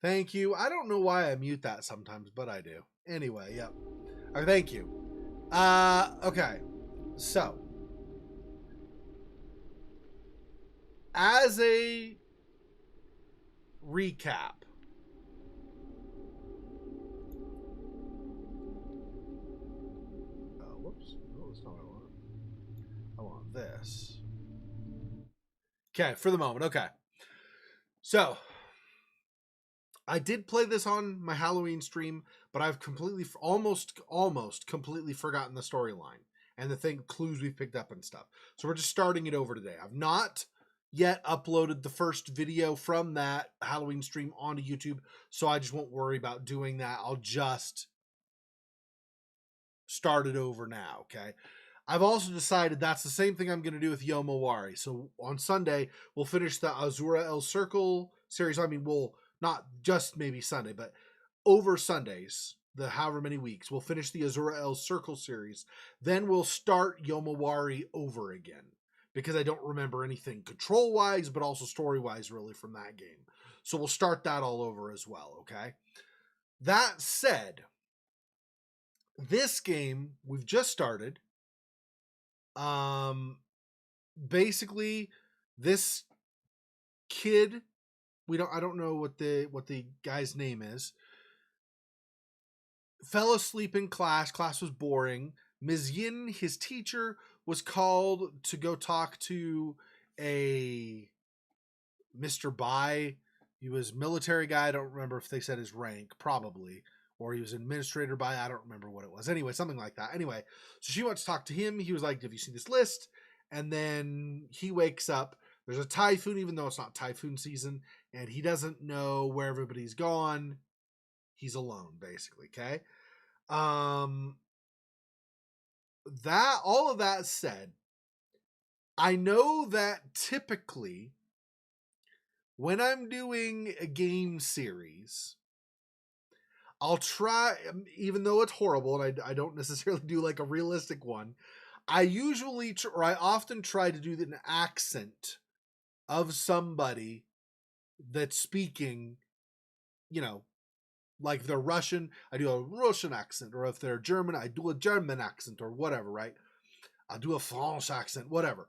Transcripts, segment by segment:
Thank you. I don't know why I mute that sometimes, but I do. Anyway, yep. Thank you. Okay. So, as a recap, whoops. No, that's not what I want. I want this. Okay, for the moment. Okay. So, I did play this on my Halloween stream, but I've completely, almost completely forgotten the storyline and the clues we've picked up and stuff. So we're just starting it over today. I've not yet uploaded the first video from that Halloween stream onto YouTube, so I just won't worry about doing that. I'll just start it over now, okay? I've also decided that's the same thing I'm going to do with Yomawari. So on Sunday, we'll finish the Azura El Circle series. I mean, we'll not just maybe Sunday, but over Sundays, the however many weeks, we'll finish the Azura El Circle series. Then we'll start Yomawari over again because I don't remember anything control-wise, but also story-wise really from that game. So we'll start that all over as well, okay? That said, this game we've just started. Basically, this kid, I don't know what the guy's name is, fell asleep in class. Class was boring. Ms. Yin, his teacher, was called to go talk to a Mr. Bai. He was military guy. I don't remember if they said his rank, probably. Or he was administrator by, I don't remember what it was. Anyway, something like that. Anyway, so she went to talk to him. He was like, have you seen this list? And then he wakes up. There's a typhoon, even though it's not typhoon season. And he doesn't know where everybody's gone. He's alone, basically, okay? All of that said, I know that typically when I'm doing a game series, I'll try, even though it's horrible and I don't necessarily do like a realistic one, I often try to do an accent of somebody that's speaking, like if they're Russian, I do a Russian accent, or if they're German, I do a German accent or whatever, right? I'll do a French accent, whatever.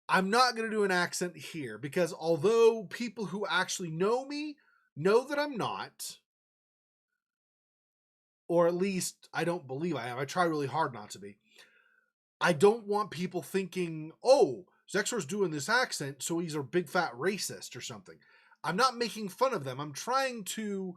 I'm not going to do an accent here because although people who actually know me know that I'm not, or at least I don't believe I am. I try really hard not to be. I don't want people thinking, oh, Xexor's doing this accent, so he's a big fat racist or something. I'm not making fun of them. I'm trying to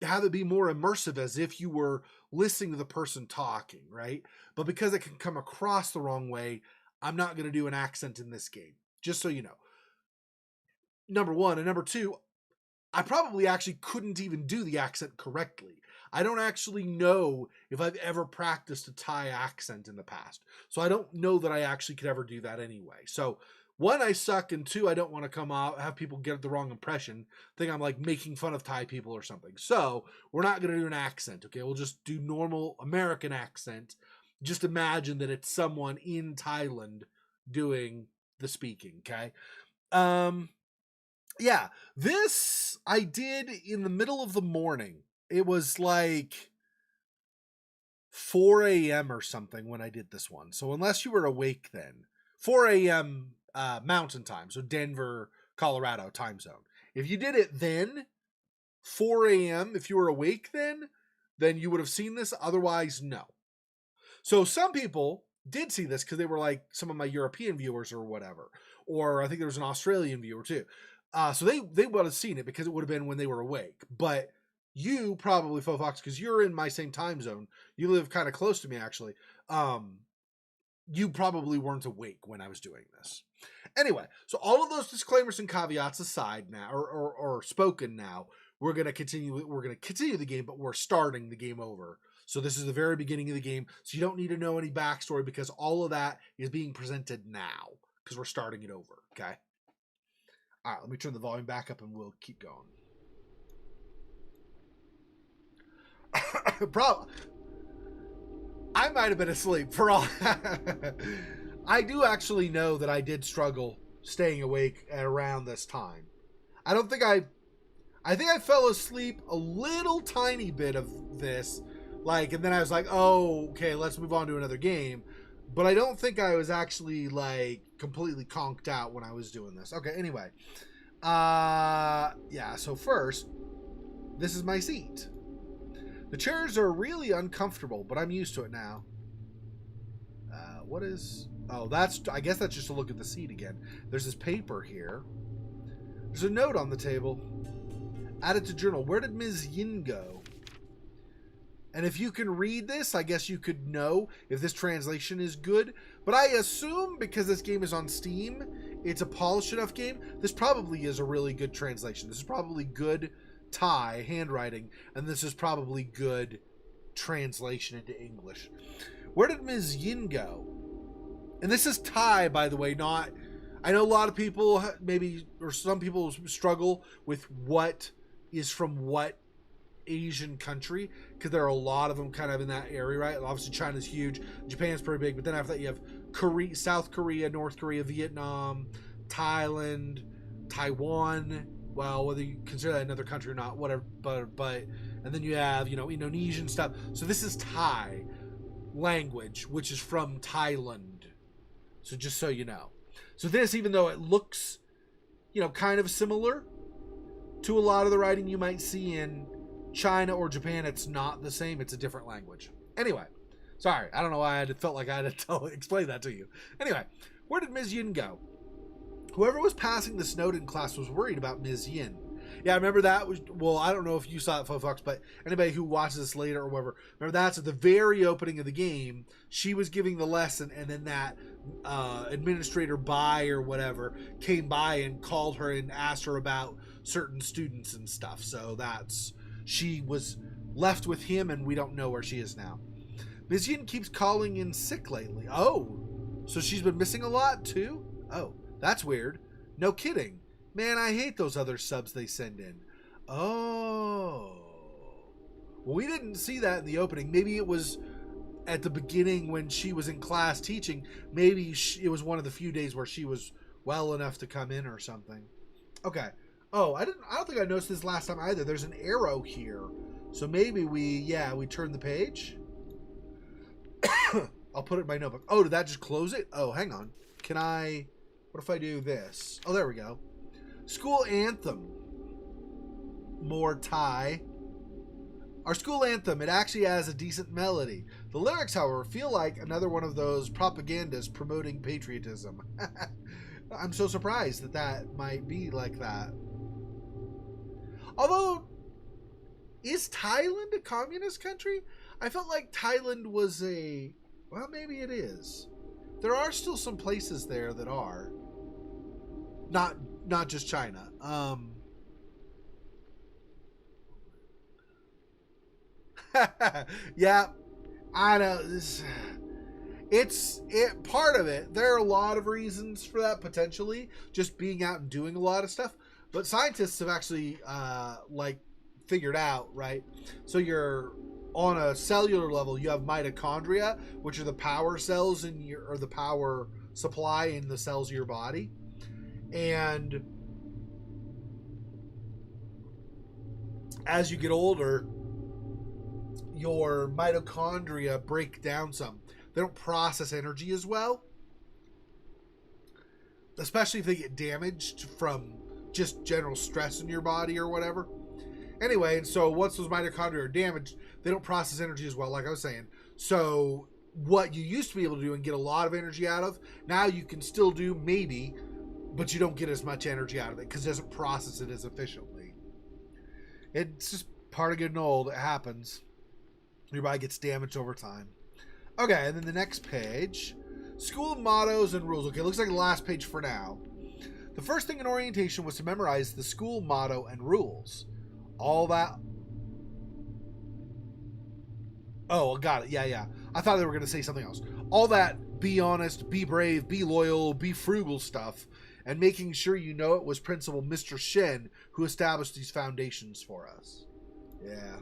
have it be more immersive as if you were listening to the person talking, right? But because it can come across the wrong way, I'm not going to do an accent in this game, just so you know. Number one. And number two, I probably actually couldn't even do the accent correctly. I don't actually know if I've ever practiced a Thai accent in the past. So I don't know that I actually could ever do that anyway. So one, I suck, and two, I don't want to come out, have people get the wrong impression, think I'm like making fun of Thai people or something. So we're not going to do an accent, okay? We'll just do normal American accent. Just imagine that it's someone in Thailand doing the speaking, okay? Yeah, this I did in the middle of the morning. It was like 4 a.m. or something when I did this one. So unless you were awake then, 4 a.m. Mountain time, so Denver, Colorado time zone. If you did it then, 4 a.m., if you were awake then you would have seen this. Otherwise, no. So some people did see this because they were like some of my European viewers or whatever. Or I think there was an Australian viewer too. So they would have seen it because it would have been when they were awake. But you probably, Fofox, because you're in my same time zone. You live kind of close to me, actually. You probably weren't awake when I was doing this. Anyway, so all of those disclaimers and caveats aside now, or spoken now, we're gonna continue the game, but we're starting the game over. So this is the very beginning of the game. So you don't need to know any backstory because all of that is being presented now because we're starting it over. Okay. All right, let me turn the volume back up and we'll keep going. Bro, I might have been asleep for all. I do actually know that I did struggle staying awake at around this time. I don't think I think I fell asleep a little tiny bit of this, like, and then I was like, oh, okay, let's move on to another game. But I don't think I was actually, like, completely conked out when I was doing this. Okay, anyway. Yeah, so first, this is my seat. The chairs are really uncomfortable, but I'm used to it now. What is... Oh, I guess that's just to look at the seat again. There's this paper here. There's a note on the table. Added to journal. Where did Ms. Yin go? And if you can read this, I guess you could know if this translation is good. But I assume because this game is on Steam, it's a polished enough game, this probably is a really good translation. This is probably good Thai handwriting, and this is probably good translation into English. Where did Ms. Yin go? And this is Thai, by the way, not... I know a lot of people maybe, or some people struggle with what is from what Asian country, because there are a lot of them kind of in that area, right? Obviously China's huge, Japan's pretty big, but then after that you have Korea, South Korea, North Korea, Vietnam, Thailand, Taiwan, well, whether you consider that another country or not, whatever, but and then you have, you know, Indonesian stuff. So this is Thai language, which is from Thailand. So just so you know. So this, even though it looks, you know, kind of similar to a lot of the writing you might see in China or Japan, it's not the same. It's a different language. Anyway, sorry. I don't know why I felt like I had to explain that to you. Anyway, where did Ms. Yin go? Whoever was passing this note in class was worried about Ms. Yin. Yeah, I remember that was, well, I don't know if you saw it, Fox, but anybody who watches this later or whatever, remember that's at the very opening of the game. She was giving the lesson, and then that administrator Bai or whatever came by and called her and asked her about certain students and stuff. So she was left with him, and we don't know where she is now. Ms. Yin keeps calling in sick lately. Oh, so she's been missing a lot too? Oh, that's weird. No kidding. Man, I hate those other subs they send in. Oh. Well, we didn't see that in the opening. Maybe it was at the beginning when she was in class teaching. Maybe it was one of the few days where she was well enough to come in or something. Okay. Oh, I don't think I noticed this last time either. There's an arrow here. So maybe we turn the page. I'll put it in my notebook. Oh, did that just close it? Oh, hang on. What if I do this? Oh, there we go. School anthem. More Thai. Our school anthem, it actually has a decent melody. The lyrics, however, feel like another one of those propagandas promoting patriotism. I'm so surprised that might be like that. Although, is Thailand a communist country? I felt like Thailand was well, maybe it is. There are still some places there that are. Not just China. Yeah, I know. Part of it. There are a lot of reasons for that, potentially. Just being out and doing a lot of stuff. But scientists have actually, figured out, right? So you're on a cellular level, you have mitochondria, which are the power cells or the power supply in the cells of your body. And as you get older, your mitochondria break down some. They don't process energy as well, especially if they get damaged from just general stress in your body or whatever. Anyway, and so once those mitochondria are damaged, they don't process energy as well, like I was saying. So what you used to be able to do and get a lot of energy out of, now you can still do maybe, but you don't get as much energy out of it because it doesn't process it as efficiently. It's just part of getting old. It happens. Your body gets damaged over time. Okay, and then the next page. School mottos and rules. Okay, looks like the last page for now. The first thing in orientation was to memorize the school motto and rules. All that... Oh, got it. Yeah. I thought they were going to say something else. All that be honest, be brave, be loyal, be frugal stuff, and making sure you know it was Principal Mr. Shen who established these foundations for us. Yeah.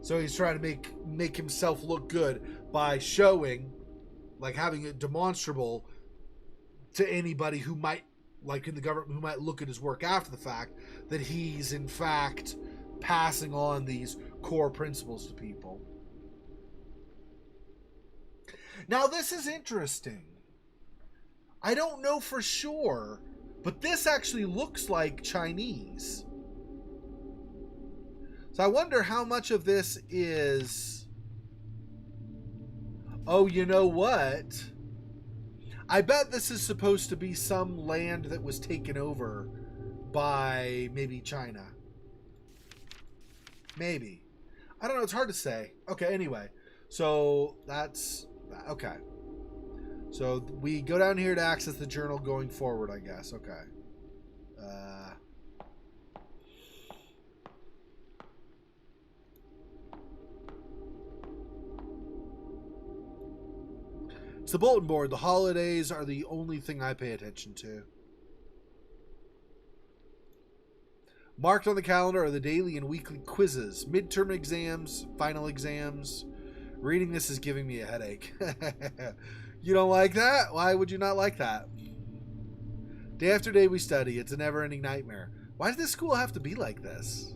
So he's trying to make himself look good by showing, like having it demonstrable to anybody who might like in the government, who might look at his work after the fact, that he's in fact passing on these core principles to people. Now, this is interesting. I don't know for sure, but this actually looks like Chinese. So I wonder how much of this is... Oh, you know what? I bet this is supposed to be some land that was taken over by maybe China. Maybe. I don't know. It's hard to say. Okay, anyway. So that's... Okay. So we go down here to access the journal going forward, I guess. Okay. It's the bulletin board. The holidays are the only thing I pay attention to. Marked on the calendar are the daily and weekly quizzes, midterm exams, final exams. Reading this is giving me a headache. You don't like that? Why would you not like that? Day after day we study. It's a never-ending nightmare. Why does this school have to be like this?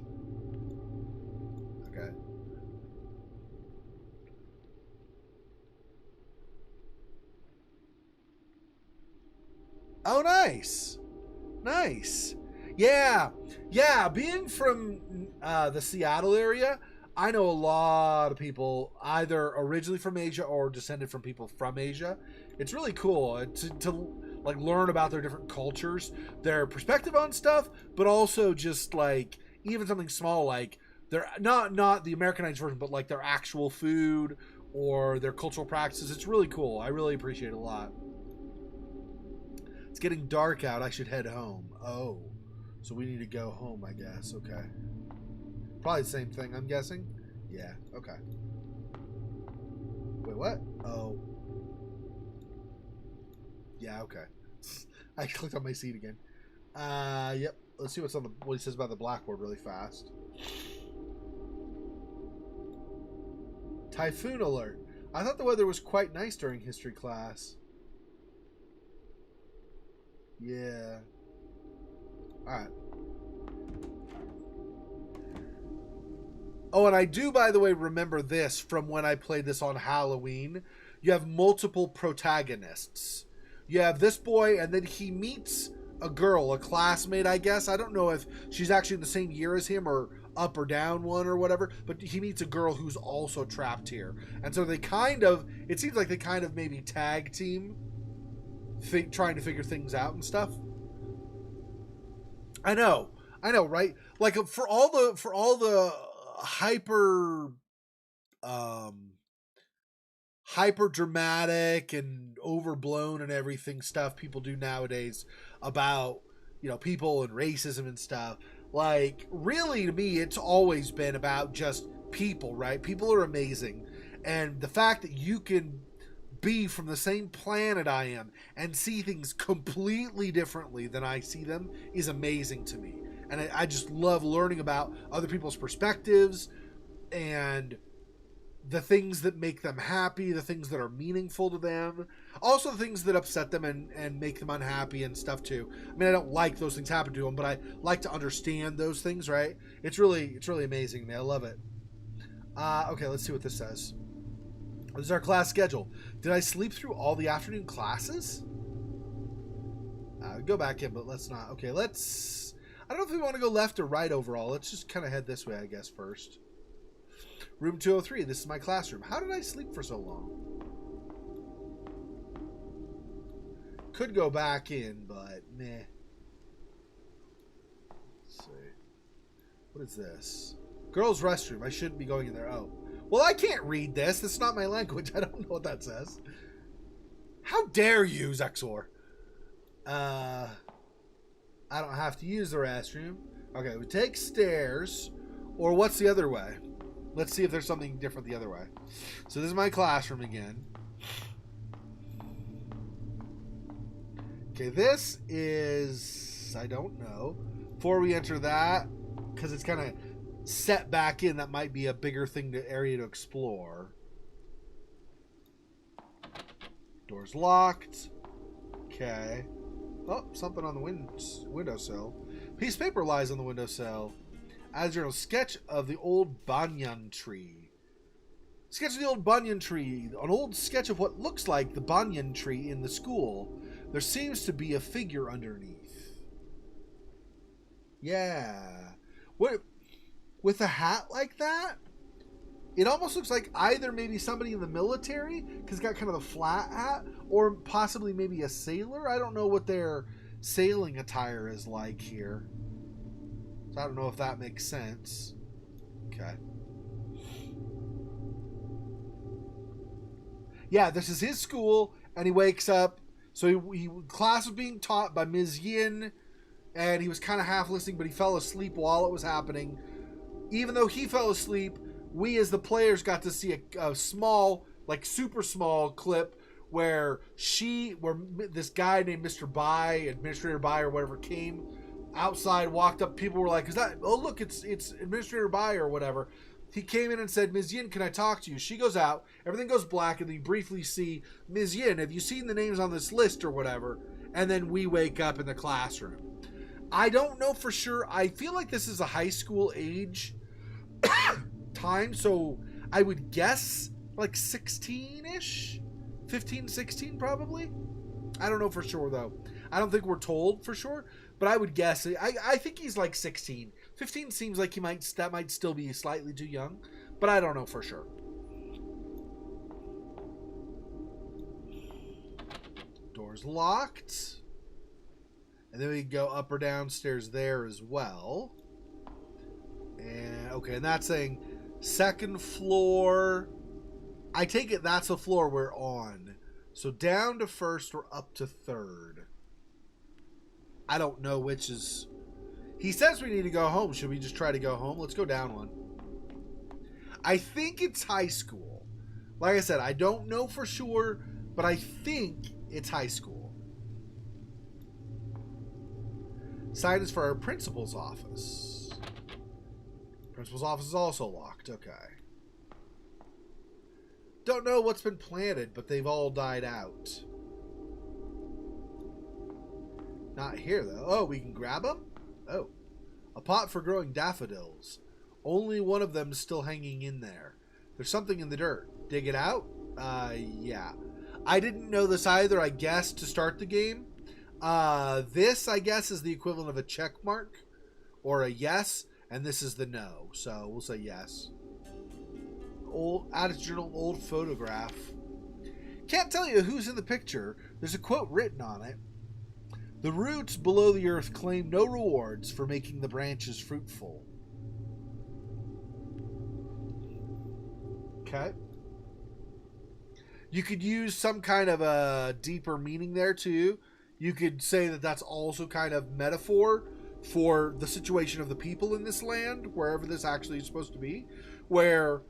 Okay. Oh, nice. Nice. Yeah. Yeah, being from the Seattle area, I know a lot of people either originally from Asia or descended from people from Asia. It's really cool to like learn about their different cultures, their perspective on stuff, but also just like even something small like their not the Americanized version, but like their actual food or their cultural practices. It's really cool. I really appreciate it a lot. It's getting dark out. I should head home. Oh, so we need to go home, I guess. Okay. Probably the same thing, I'm guessing. Yeah, okay. Wait, what? Oh. Yeah, okay. I clicked on my seat again. Yep. Let's see what he says about the blackboard really fast. Typhoon alert. I thought the weather was quite nice during history class. Yeah. Alright. Oh, and I do, by the way, remember this from when I played this on Halloween. You have multiple protagonists. You have this boy, and then he meets a girl, a classmate, I guess. I don't know if she's actually in the same year as him or up or down one or whatever, but he meets a girl who's also trapped here. And so they kind of, it seems like they kind of maybe tag team trying to figure things out and stuff. I know, right? Like for all the hyper dramatic and overblown and everything stuff people do nowadays about, you know, people and racism and stuff. Like, really, to me, it's always been about just people, right? People are amazing. And the fact that you can be from the same planet I am and see things completely differently than I see them is amazing to me. And I just love learning about other people's perspectives and the things that make them happy, the things that are meaningful to them, also the things that upset them and make them unhappy and stuff too. I mean, I don't like those things happen to them, but I like to understand those things, right? It's really amazing, man. I love it. Okay, let's see what this says. This is our class schedule. Did I sleep through all the afternoon classes? Go back in, but let's not. Okay, let's... I don't know if we want to go left or right overall. Let's just kind of head this way, I guess, first. Room 203. This is my classroom. How did I sleep for so long? Could go back in, but meh. Let's see. What is this? Girls' restroom. I shouldn't be going in there. Oh. Well, I can't read this. This is not my language. I don't know what that says. How dare you, Xexor? I don't have to use the restroom. Okay, we take stairs. Or what's the other way? Let's see if there's something different the other way. So this is my classroom again. Okay, this is... I don't know. Before we enter that, because it's kind of set back in, that might be a bigger area to explore. Door's locked. Okay. Oh, something on the windowsill. Piece of paper lies on the windowsill. As journal, sketch of the old banyan tree. Sketch of the old banyan tree. An old sketch of what looks like the banyan tree in the school. There seems to be a figure underneath. Yeah. What? With a hat like that? It almost looks like either maybe somebody in the military, because it's got kind of a flat hat, or possibly maybe a sailor. I don't know what their sailing attire is like here. So I don't know if that makes sense. Okay. Yeah, this is his school, and he wakes up. So class was being taught by Ms. Yin, and he was kind of half listening, but he fell asleep while it was happening. Even though he fell asleep, we as the players got to see a small, like super small clip where this guy named Mr. Bai, Administrator Bai or whatever, came outside, walked up. People were like, oh look, it's Administrator Bai or whatever. He came in and said, Ms. Yin, can I talk to you? She goes out, everything goes black, and then you briefly see, Ms. Yin, have you seen the names on this list or whatever? And then we wake up in the classroom. I don't know for sure. I feel like this is a high school age time, so I would guess like 16-ish, 15, 16 probably. I don't know for sure though. I don't think we're told for sure, but I would guess. I think he's like 16. 15 seems like that might still be slightly too young, but I don't know for sure. Door's locked. And then we go up or downstairs there as well. And okay, and that's saying second floor. I take it that's the floor we're on. So down to first or up to third. I don't know which is. He says we need to go home. Should we just try to go home? Let's go down one. I think it's high school. Like I said, I don't know for sure, but I think it's high school. Sign is for our principal's office. Principal's office is also locked. Okay. Don't know what's been planted, but they've all died out. Not here, though. Oh, we can grab them? Oh. A pot for growing daffodils. Only one of them is still hanging in there. There's something in the dirt. Dig it out? Yeah. I didn't know this either, I guess, to start the game. This, I guess, is the equivalent of a check mark or a yes, and this is the no. So we'll say yes. Old Attitude Journal, old photograph. Can't tell you who's in the picture. There's a quote written on it. The roots below the earth claim no rewards for making the branches fruitful. Okay. You could use some kind of a deeper meaning there too. You could say that that's also kind of metaphor for the situation of the people in this land, wherever this actually is supposed to be, where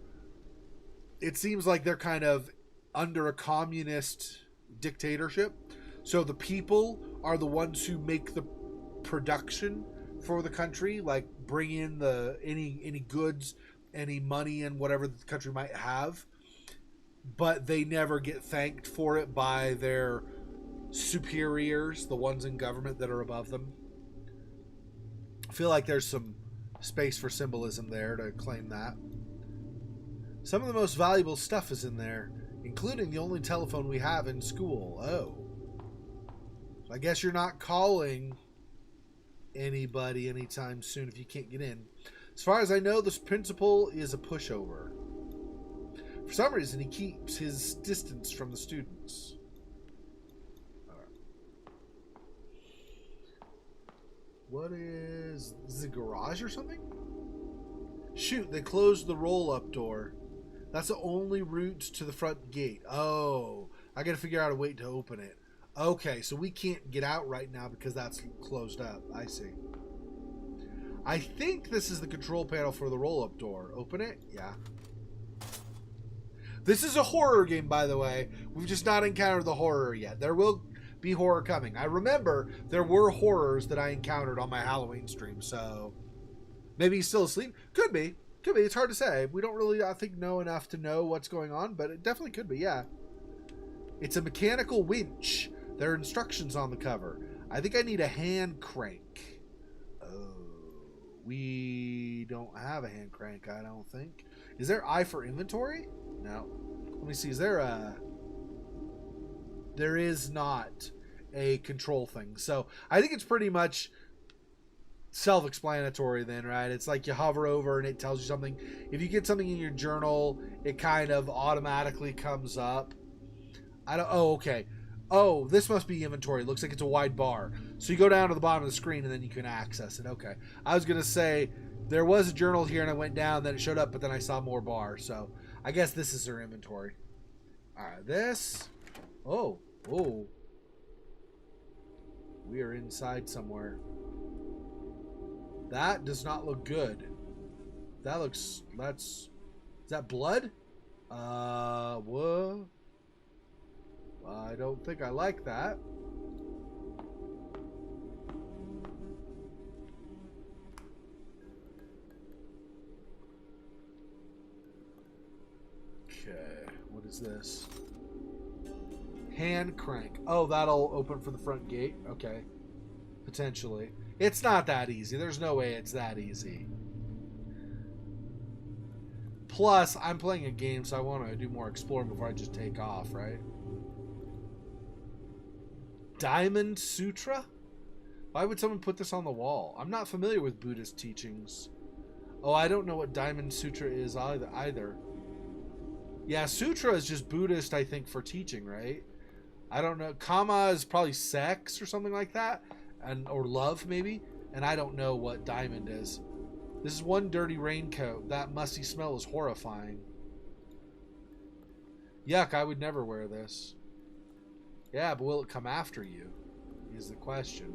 it seems like they're kind of under a communist dictatorship. So the people are the ones who make the production for the country, like bring in the any goods, any money, and whatever the country might have. But they never get thanked for it by their superiors, the ones in government that are above them. I feel like there's some space for symbolism there to claim that. Some of the most valuable stuff is in there, including the only telephone we have in school. Oh. So I guess you're not calling anybody anytime soon if you can't get in. As far as I know, this principal is a pushover. For some reason, he keeps his distance from the students. What is this, a garage or something? Shoot, they closed the roll-up door. That's the only route to the front gate. Oh, I gotta figure out a way to open it. Okay, so we can't get out right now because that's closed up. I see. I think this is the control panel for the roll-up door. Open it? Yeah. This is a horror game, by the way. We've just not encountered the horror yet. There will be horror coming. I remember there were horrors that I encountered on my Halloween stream, so maybe he's still asleep. Could be. Could be. It's hard to say. We don't really, I think, know enough to know what's going on, but it definitely could be, yeah. It's a mechanical winch. There are instructions on the cover. I think I need a hand crank. Oh, we don't have a hand crank, I don't think. Is there I for inventory? No. Let me see. Is there a... There is not a control thing. So I think it's pretty much self-explanatory then, right? It's like you hover over and it tells you something. If you get something in your journal, it kind of automatically comes up. Oh, okay. Oh, this must be inventory. It looks like it's a wide bar. So you go down to the bottom of the screen and then you can access it. Okay. I was going to say there was a journal here and I went down, then it showed up, but then I saw more bars. So I guess this is their inventory. All right, this... Oh, we are inside somewhere. That does not look good. That looks... Is that blood? What? I don't think I like that. Okay, what is this? Hand crank. Oh, that'll open for the front gate. Okay. Potentially. It's not that easy. There's no way it's that easy. Plus, I'm playing a game, so I want to do more exploring before I just take off, right? Diamond Sutra? Why would someone put this on the wall? I'm not familiar with Buddhist teachings. Oh, I don't know what Diamond Sutra is either. Yeah, Sutra is just Buddhist, I think, for teaching, right? I don't know. Kama is probably sex or something like that. Or love, maybe. And I don't know what diamond is. This is one dirty raincoat. That musty smell is horrifying. Yuck, I would never wear this. Yeah, but will it come after you? Is the question.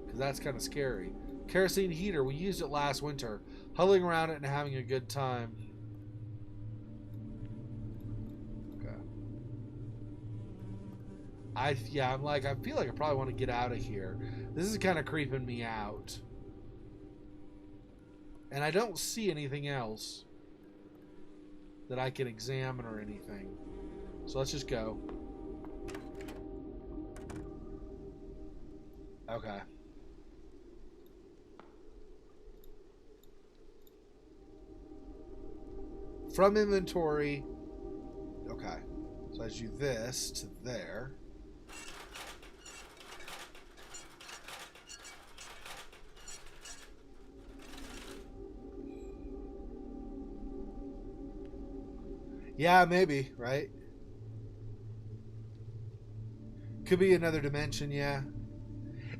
Because that's kind of scary. Kerosene heater. We used it last winter. Huddling around it and having a good time. I feel like I probably want to get out of here. This is kind of creeping me out. And I don't see anything else that I can examine or anything. So let's just go. Okay. From inventory. Okay. So I do this to there. Yeah, maybe, right? Could be another dimension, yeah.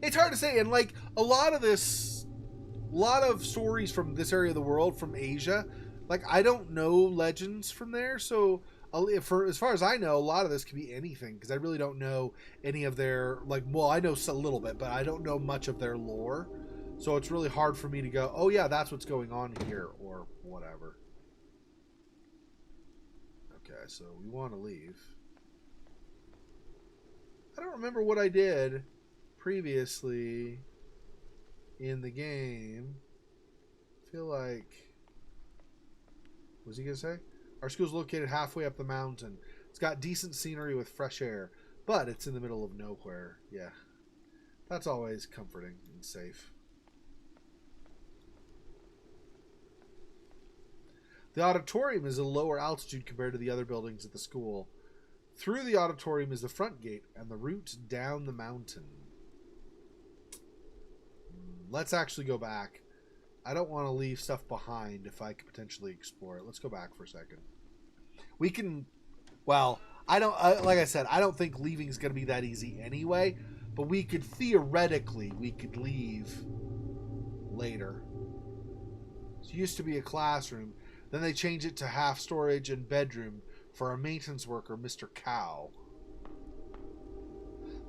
It's hard to say, and like a lot of stories from this area of the world, from Asia, like I don't know legends from there, so as far as I know, a lot of this could be anything, because I really don't know any of their, like, well, I know a little bit, but I don't know much of their lore, so it's really hard for me to go, oh yeah, that's what's going on here, or whatever. Okay, so we want to leave. I don't remember what I did previously in the game. I feel like... What was he going to say? Our school's located halfway up the mountain. It's got decent scenery with fresh air, but it's in the middle of nowhere. Yeah. That's always comforting and safe. The auditorium is a lower altitude compared to the other buildings at the school. Through the auditorium is the front gate and the route down the mountain. Let's actually go back. I don't want to leave stuff behind if I could potentially explore it. Let's go back for a second. We can... Well, I don't... like I said, I don't think leaving is going to be that easy anyway. But we could theoretically, we could leave later. It used to be a classroom. Then they changed it to half storage and bedroom for our maintenance worker, Mr. Cow.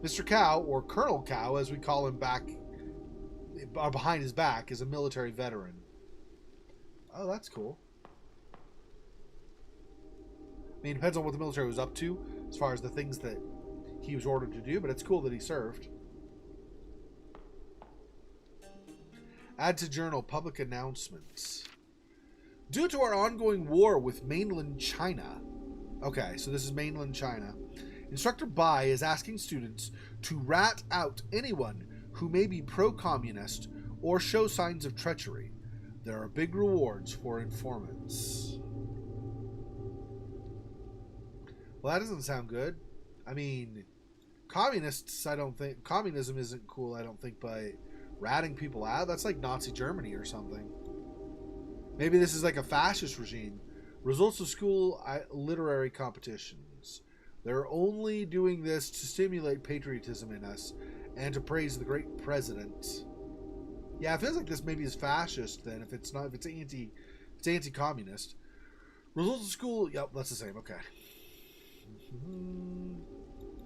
Mr. Cow, or Colonel Cow, as we call him behind his back, is a military veteran. Oh, that's cool. I mean, it depends on what the military was up to, as far as the things that he was ordered to do, but it's cool that he served. Add to journal, public announcements. Due to our ongoing war with mainland China. Okay, so this is mainland China. Instructor Bai is asking students to rat out anyone who may be pro-communist or show signs of treachery. There are big rewards for informants. Well, that doesn't sound good. I mean, communists, I don't think... Communism isn't cool, I don't think, by ratting people out. That's like Nazi Germany or something. Maybe this is like a fascist regime. Results of school literary competitions. They're only doing this to stimulate patriotism in us and to praise the great president. Yeah, it feels like this maybe is fascist then, if it's not, if it's anti-communist. Results of school, yep, that's the same, okay.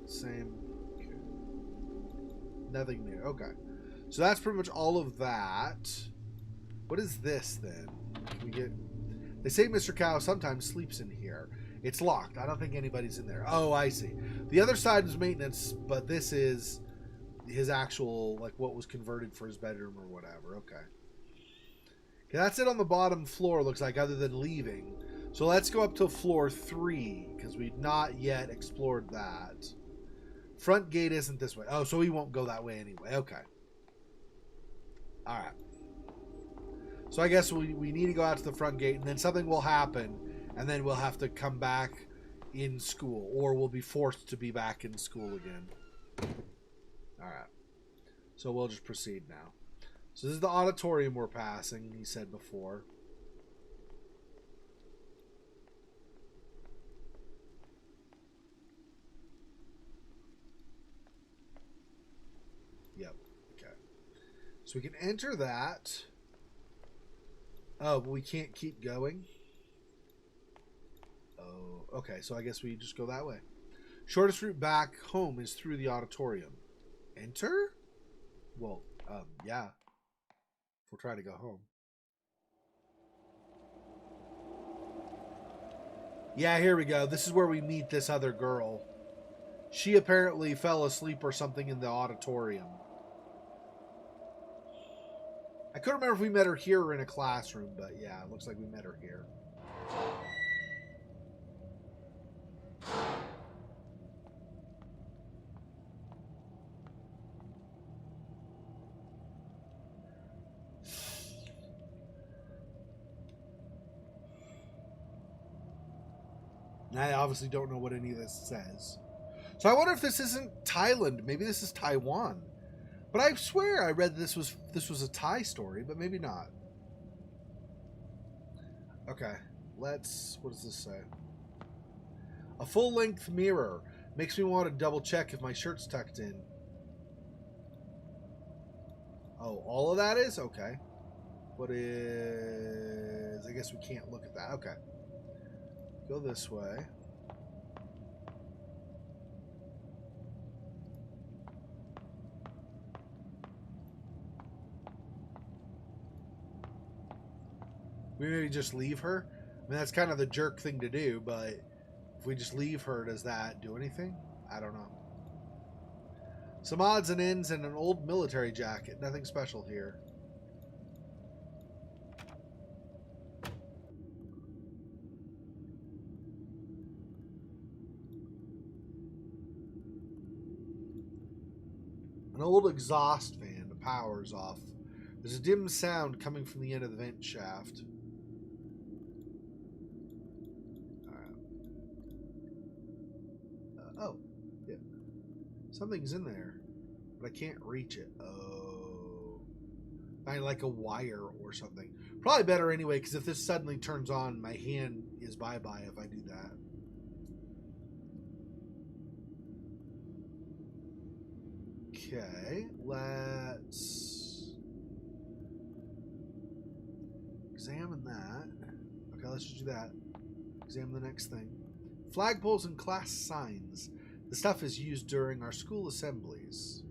Same. Okay. Nothing new, okay. So that's pretty much all of that. What is this then? Can we get... They say Mr. Cow sometimes sleeps in here. It's locked. I don't think anybody's in there. Oh, I see. The other side is maintenance, but this is his actual, like, what was converted for his bedroom or whatever. Okay. Okay, that's it on the bottom floor, looks like, other than leaving. So let's go up to floor 3, because we've not yet explored that. Front gate isn't this way. Oh, so we won't go that way anyway. Okay. Alright. So I guess we need to go out to the front gate, and then something will happen, and then we'll have to come back in school, or we'll be forced to be back in school again. Alright. So we'll just proceed now. So this is the auditorium we're passing, he said before. Yep. Okay. So we can enter that. Oh, but we can't keep going? Oh, okay. So I guess we just go that way. Shortest route back home is through the auditorium. Enter? Well, yeah. We'll try to go home. Yeah, here we go. This is where we meet this other girl. She apparently fell asleep or something in the auditorium. I couldn't remember if we met her here or in a classroom, but yeah, it looks like we met her here. I obviously don't know what any of this says. So I wonder if this isn't Thailand. Maybe this is Taiwan. But I swear I read this was a Thai story, but maybe not. Okay, let's... What does this say? A full-length mirror. Makes me want to double-check if my shirt's tucked in. Oh, all of that is? Okay. What is... I guess we can't look at that. Okay. Go this way. We maybe just leave her? I mean, that's kind of the jerk thing to do, but if we just leave her, does that do anything? I don't know. Some odds and ends and an old military jacket. Nothing special here. An old exhaust fan. The power's off. There's a dim sound coming from the end of the vent shaft. Oh, yeah. Something's in there, but I can't reach it. Oh. I like a wire or something. Probably better anyway, because if this suddenly turns on, my hand is bye-bye if I do that. Okay, let's examine that. Okay, let's just do that. Examine the next thing. Flagpoles and class signs. The stuff is used during our school assemblies.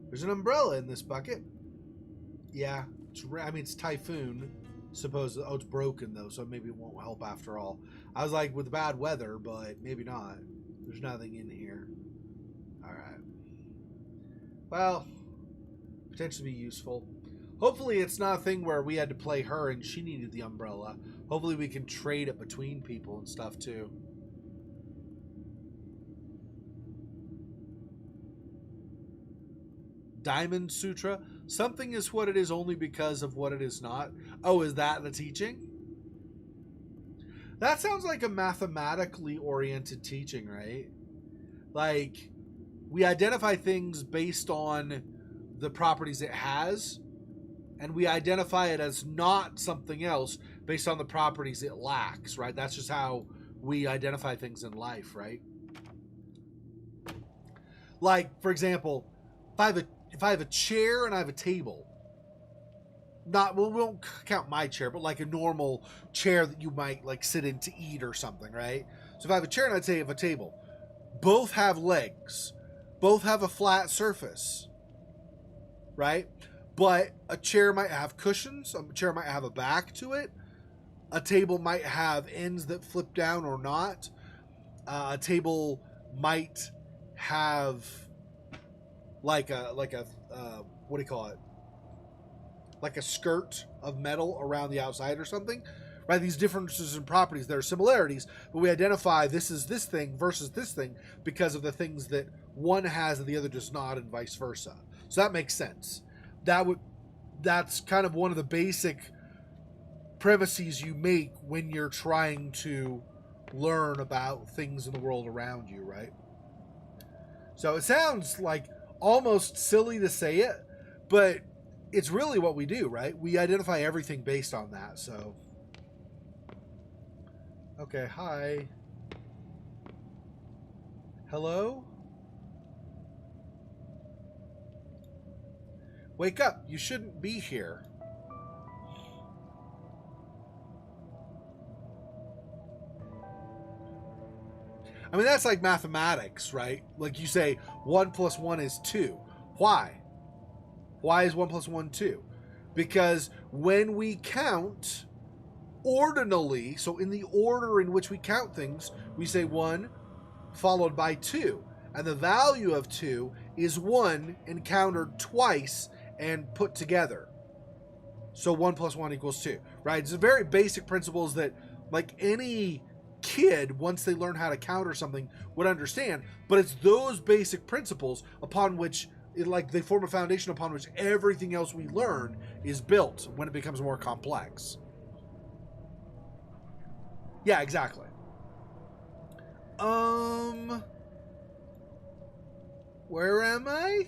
There's an umbrella in this bucket. Yeah, I mean, it's typhoon. Suppose, oh, it's broken though, so maybe it won't help after all. I was like, with bad weather, but maybe not. There's nothing in here. Alright. Well, potentially be useful. Hopefully it's not a thing where we had to play her and she needed the umbrella. Hopefully we can trade it between people and stuff too. Diamond Sutra. Something is what it is only because of what it is not. Oh, is that the teaching? That sounds like a mathematically oriented teaching, right? Like, we identify things based on the properties it has, and we identify it as not something else based on the properties it lacks, right? That's just how we identify things in life, right? Like, for example, if I have a chair and I have a table, we won't count my chair, but like a normal chair that you might like sit in to eat or something, right? So if I have a chair and I'd say I have a table, both have legs, both have a flat surface, right? But a chair might have cushions, a chair might have a back to it, a table might have ends that flip down or not, a table might have like a what do you call it? Like a skirt of metal around the outside or something, right? These differences in properties, there are similarities, but we identify this is this thing versus this thing because of the things that one has and the other does not, and vice versa. So that makes sense. That's kind of one of the basic premises you make when you're trying to learn about things in the world around you, right? So it sounds like almost silly to say it, but it's really what we do, right? We identify everything based on that, so. Okay, hi. Hello? Wake up, you shouldn't be here. I mean, that's like mathematics, right? Like you say, 1 + 1 is 2. Why? Why is 1 + 1 2? Because when we count ordinally, so in the order in which we count things, we say 1 followed by 2. And the value of 2 is 1 encountered twice and put together. So 1 + 1 = 2, right? It's a very basic principles that, like, any kid, once they learn how to count or something, would understand. But it's those basic principles upon which they form a foundation upon which everything else we learn is built when it becomes more complex. Yeah, exactly. Where am I?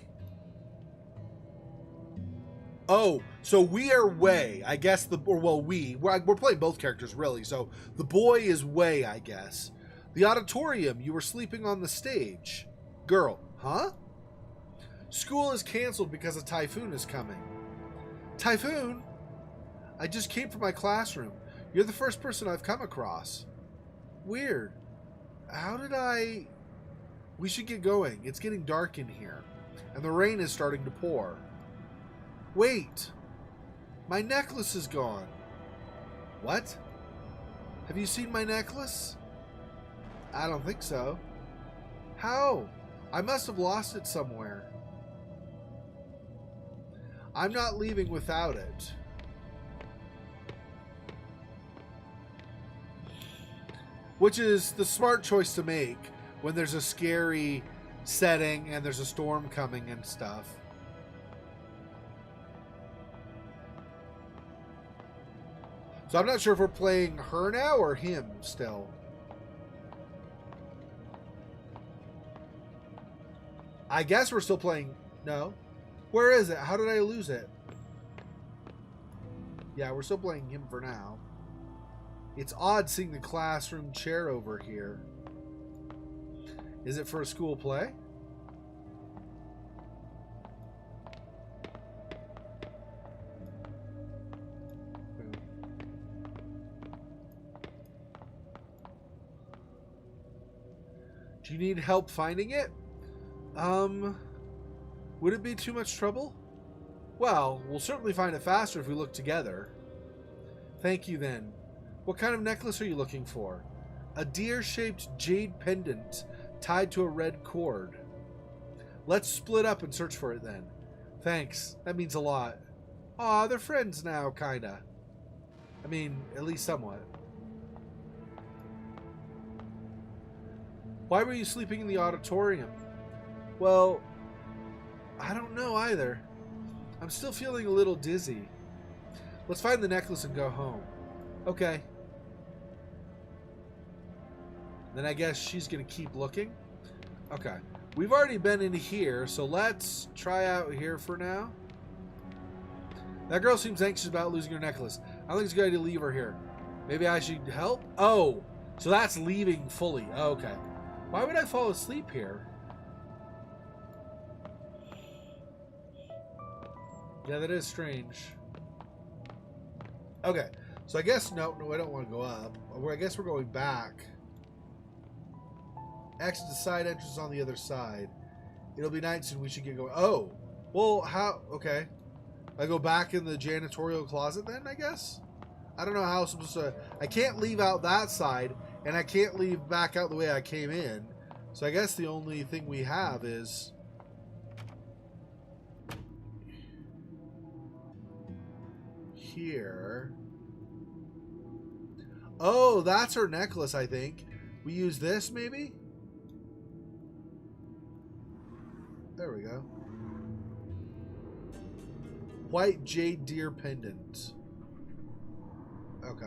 Oh, so we are Wei, I guess. We're playing both characters, really. So the boy is Wei, I guess. The auditorium, you were sleeping on the stage. Girl, huh? School is canceled because a typhoon is coming. Typhoon? I just came from my classroom. You're the first person I've come across. Weird. How did I... We should get going. It's getting dark in here. And the rain is starting to pour. Wait. My necklace is gone. What? Have you seen my necklace? I don't think so. How? I must have lost it somewhere. I'm not leaving without it. Which is the smart choice to make when there's a scary setting and there's a storm coming and stuff. So I'm not sure if we're playing her now or him still. I guess we're still playing... No. Where is it? How did I lose it? Yeah, we're still playing him for now. It's odd seeing the classroom chair over here. Is it for a school play? Do you need help finding it? Would it be too much trouble? Well, we'll certainly find it faster if we look together. Thank you then. What kind of necklace are you looking for? A deer-shaped jade pendant tied to a red cord. Let's split up and search for it then. Thanks. That means a lot. Aw, they're friends now, kinda. I mean, at least somewhat. Why were you sleeping in the auditorium? Well, I don't know either. I'm still feeling a little dizzy. Let's find the necklace and go home. Okay. Then I guess she's going to keep looking. Okay. We've already been in here, so let's try out here for now. That girl seems anxious about losing her necklace. I think it's a good idea to leave her here. Maybe I should help? Oh, so that's leaving fully. Oh, okay. Why would I fall asleep here? Yeah, that is strange. Okay, so I guess, no, I don't want to go up. I guess we're going back. Exit the side entrance on the other side. It'll be night soon, we should get going. Oh, well, how, okay. I go back in the janitorial closet then, I guess? I don't know how I'm supposed to, I can't leave out that side, and I can't leave back out the way I came in. So I guess the only thing we have is here. Oh, that's her necklace, I think. We use this, maybe? There we go. White jade deer pendant. Okay.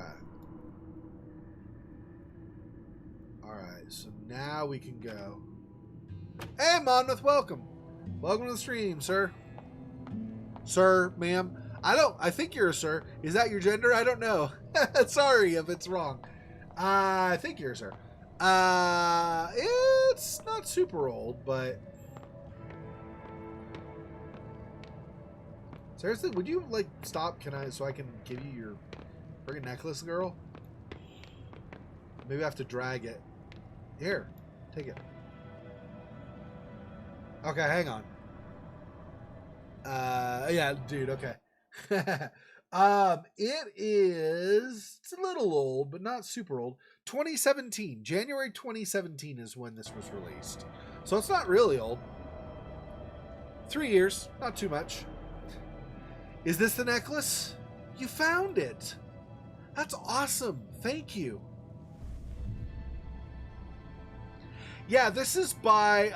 Alright, so now we can go. Hey, Monmouth, welcome. Welcome to the stream, sir. Sir, ma'am. I think you're a sir. Is that your gender? I don't know. Sorry if it's wrong. I think you're a sir. It's not super old, but... Seriously, would you, like, stop? So I can give you your friggin' necklace, girl? Maybe I have to drag it. Here, take it. Okay, hang on. Yeah, dude, okay. It's a little old, but not super old. 2017. January 2017 is when this was released. So it's not really old. 3 years, not too much. Is this the necklace? You found it. That's awesome. Thank you. Yeah, this is by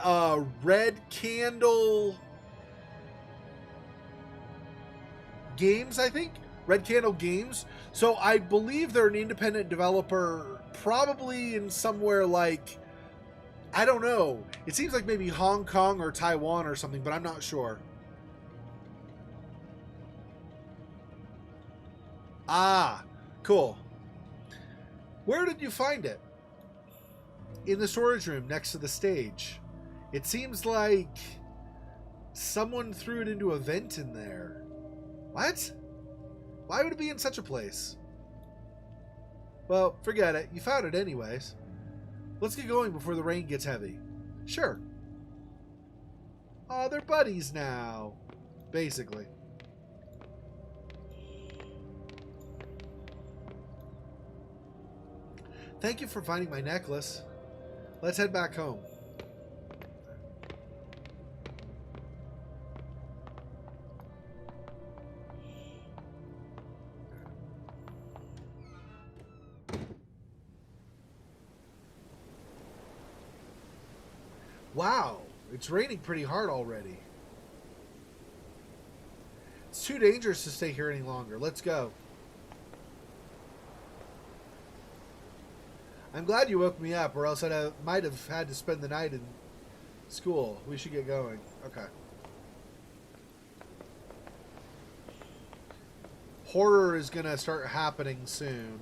Red Candle Games, I think. Red Candle Games. So I believe they're an independent developer, probably in somewhere like, I don't know. It seems like maybe Hong Kong or Taiwan or something, but I'm not sure. Ah, cool. Where did you find it? In the storage room next to the stage. It seems like someone threw it into a vent in there. What? Why would it be in such a place? Well, forget it. You found it anyways. Let's get going before the rain gets heavy. Sure. Oh, they're buddies now. Basically. Thank you for finding my necklace. Let's head back home. Wow, it's raining pretty hard already. It's too dangerous to stay here any longer. Let's go. I'm glad you woke me up, or else I might have had to spend the night in school. We should get going. Okay. Horror is going to start happening soon.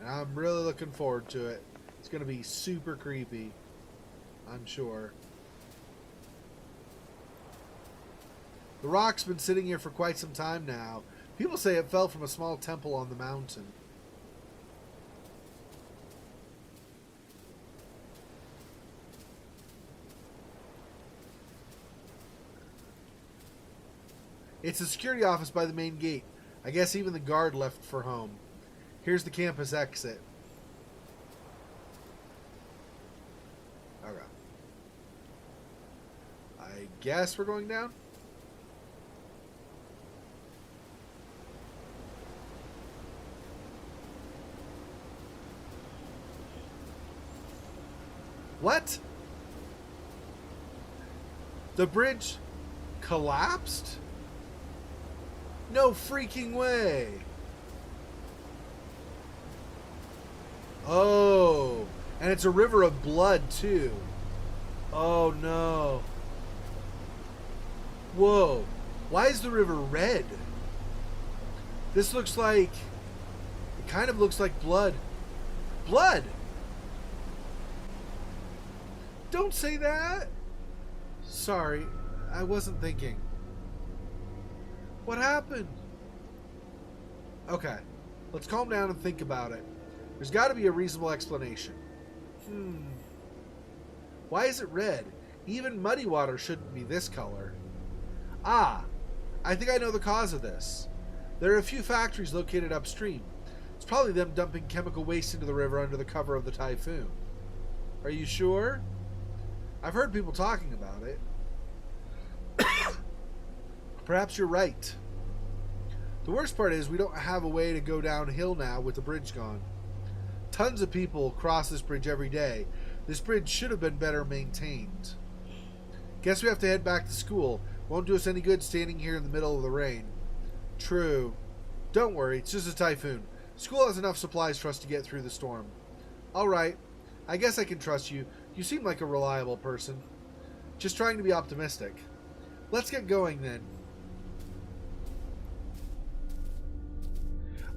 And I'm really looking forward to it. It's going to be super creepy, I'm sure. The rock's been sitting here for quite some time now. People say it fell from a small temple on the mountain. It's a security office by the main gate. I guess even the guard left for home. Here's the campus exit. Okay. I guess we're going down? What? The bridge collapsed? No freaking way. Oh, and it's a river of blood too. Oh no. Whoa. Why is the river red? This looks like... It kind of looks like blood. Blood! Don't say that! Sorry, I wasn't thinking. What happened? Okay, let's calm down and think about it. There's got to be a reasonable explanation. Why is it red? Even muddy water shouldn't be this color. Ah, I think I know the cause of this. There are a few factories located upstream. It's probably them dumping chemical waste into the river under the cover of the typhoon. Are you sure? I've heard people talking about it. Perhaps you're right. The worst part is we don't have a way to go downhill now with the bridge gone. Tons of people cross this bridge every day. This bridge should have been better maintained. Guess we have to head back to school. Won't do us any good standing here in the middle of the rain. True. Don't worry, it's just a typhoon. School has enough supplies for us to get through the storm. Alright, I guess I can trust you. You seem like a reliable person. Just trying to be optimistic. Let's get going then.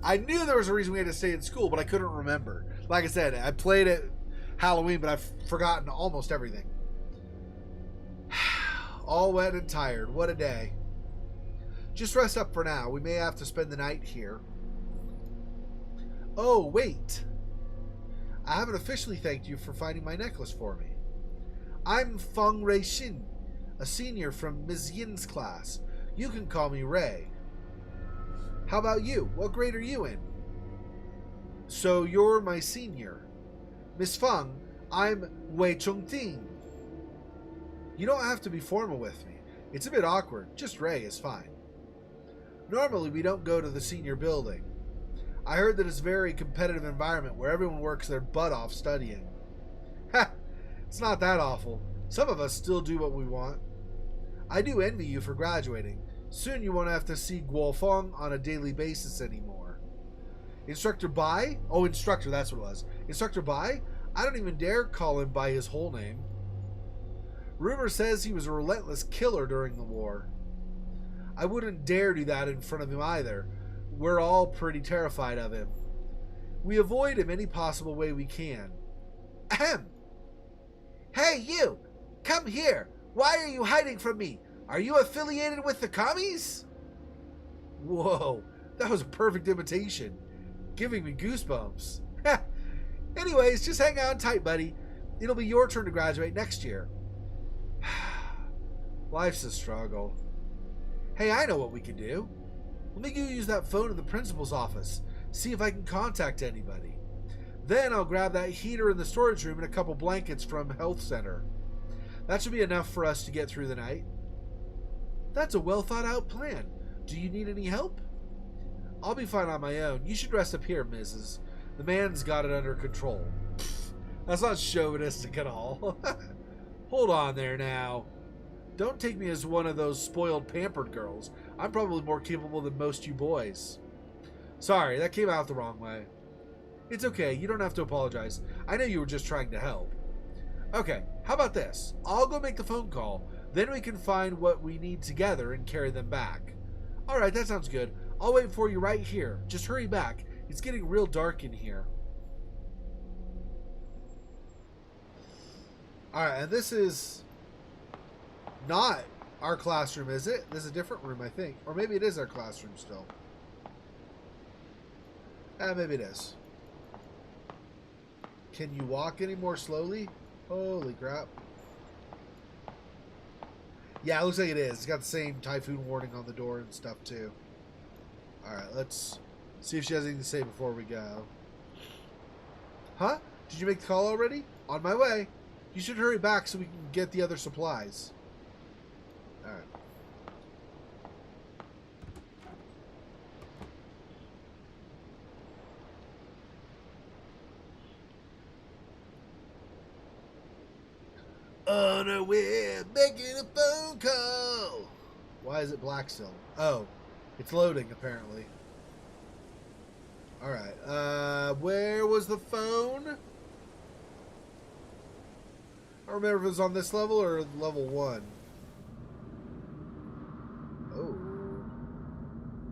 I knew there was a reason we had to stay in school, but I couldn't remember. Like I said, I played it Halloween, but I've forgotten almost everything. All wet and tired. What a day. Just rest up for now. We may have to spend the night here. Oh, wait. I haven't officially thanked you for finding my necklace for me. I'm Feng Ray Xin, a senior from Ms. Yin's class. You can call me Ray. How about you? What grade are you in? So you're my senior. Miss Feng, I'm Wei Chongting. You don't have to be formal with me. It's a bit awkward. Just Ray is fine. Normally we don't go to the senior building. I heard that it's a very competitive environment where everyone works their butt off studying. Ha! It's not that awful. Some of us still do what we want. I do envy you for graduating. Soon you won't have to see Guofeng on a daily basis anymore. Instructor Bai? Oh, instructor, that's what it was. Instructor Bai? I don't even dare call him by his whole name. Rumor says he was a relentless killer during the war. I wouldn't dare do that in front of him either. We're all pretty terrified of him. We avoid him any possible way we can. Ahem! Hey, you! Come here! Why are you hiding from me? Are you affiliated with the commies? Whoa, that was a perfect imitation. Giving me goosebumps. Anyways, just hang on tight, buddy. It'll be your turn to graduate next year. Life's a struggle. Hey, I know what we can do. Let me go use that phone in the principal's office. See if I can contact anybody. Then I'll grab that heater in the storage room and a couple blankets from Health Center. That should be enough for us to get through the night. That's a well thought out plan. Do you need any help? I'll be fine on my own. You should rest up here, Mrs. The man's got it under control. Pfft, that's not chauvinistic at all. Hold on there now. Don't take me as one of those spoiled, pampered girls. I'm probably more capable than most you boys. Sorry, that came out the wrong way. It's okay, you don't have to apologize. I know you were just trying to help. Okay, how about this? I'll go make the phone call. Then we can find what we need together and carry them back. Alright, that sounds good. I'll wait for you right here. Just hurry back. It's getting real dark in here. Alright, and this is not our classroom, is it? This is a different room, I think. Or maybe it is our classroom still. Maybe it is. Can you walk any more slowly? Holy crap. Yeah, it looks like it is. It's got the same typhoon warning on the door and stuff, too. Alright, let's see if she has anything to say before we go. Huh? Did you make the call already? On my way. You should hurry back so we can get the other supplies. Alright. Unaware, making a phone call. Why is it black still? Oh, it's loading apparently. Alright, where was the phone? I don't remember if it was on this level or level 1. Oh,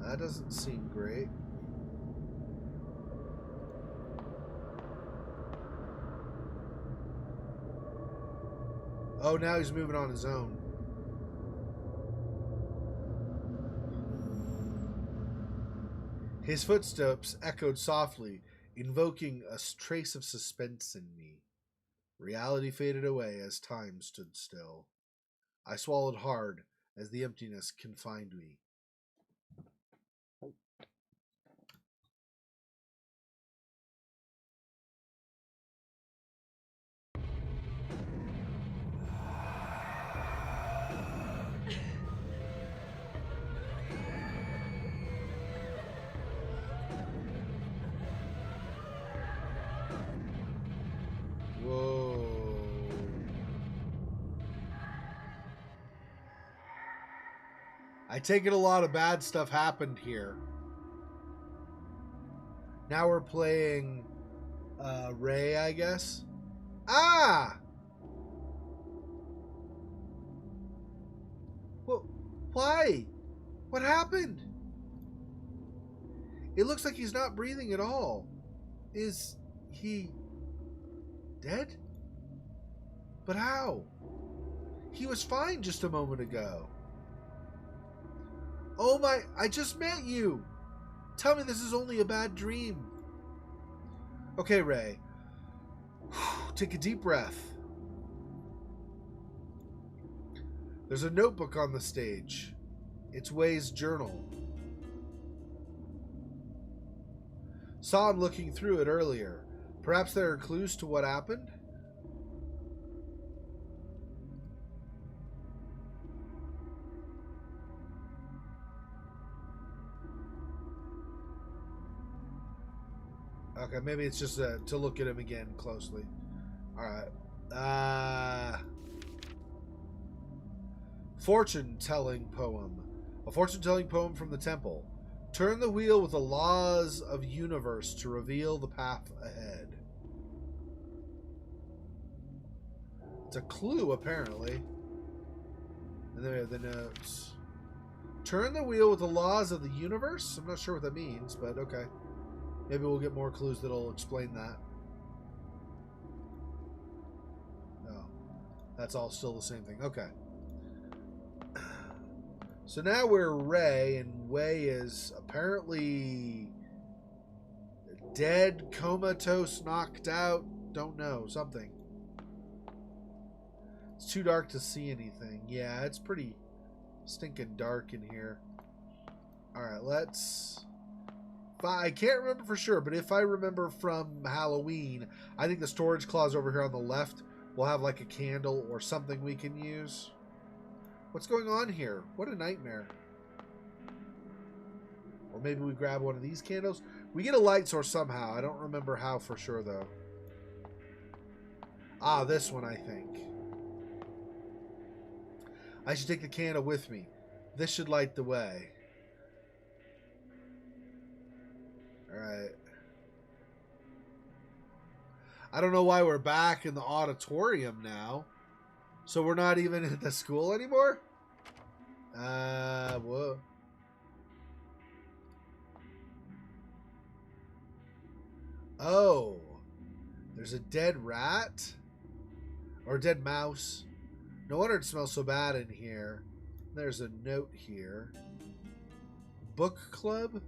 that doesn't seem great. Oh, now he's moving on his own. His footsteps echoed softly, invoking a trace of suspense in me. Reality faded away as time stood still. I swallowed hard as the emptiness confined me. Whoa. I take it a lot of bad stuff happened here. Now we're playing Ray, I guess. Ah! Well, why? What happened? It looks like he's not breathing at all. Is he dead? But how? He was fine just a moment ago. Oh my, I just met you. Tell me this is only a bad dream. Okay, Ray. Take a deep breath. There's a notebook on the stage. It's Wei's journal. Saw him looking through it earlier. Perhaps there are clues to what happened? Okay, maybe it's just to look at him again closely. Alright. Fortune-telling poem. A fortune-telling poem from the temple. Turn the wheel with the laws of universe to reveal the path ahead. It's a clue, apparently. And then we have the notes. Turn the wheel with the laws of the universe? I'm not sure what that means, but okay. Maybe we'll get more clues that'll explain that. No. That's all still the same thing. Okay. So now we're Ray, and Wei is apparently dead, comatose, knocked out. Don't know. Something. It's too dark to see anything. Yeah, it's pretty stinking dark in here. Alright, let's... I can't remember for sure, but if I remember from Halloween, I think the storage closet over here on the left will have like a candle or something we can use. What's going on here? What a nightmare. Or maybe we grab one of these candles. We get a light source somehow. I don't remember how for sure, though. Ah, this one, I think. I should take the candle with me. This should light the way. Alright. I don't know why we're back in the auditorium now. So we're not even at the school anymore? Whoa. Oh. There's a dead rat? Or a dead mouse. No wonder it smells so bad in here. There's a note here. Book club?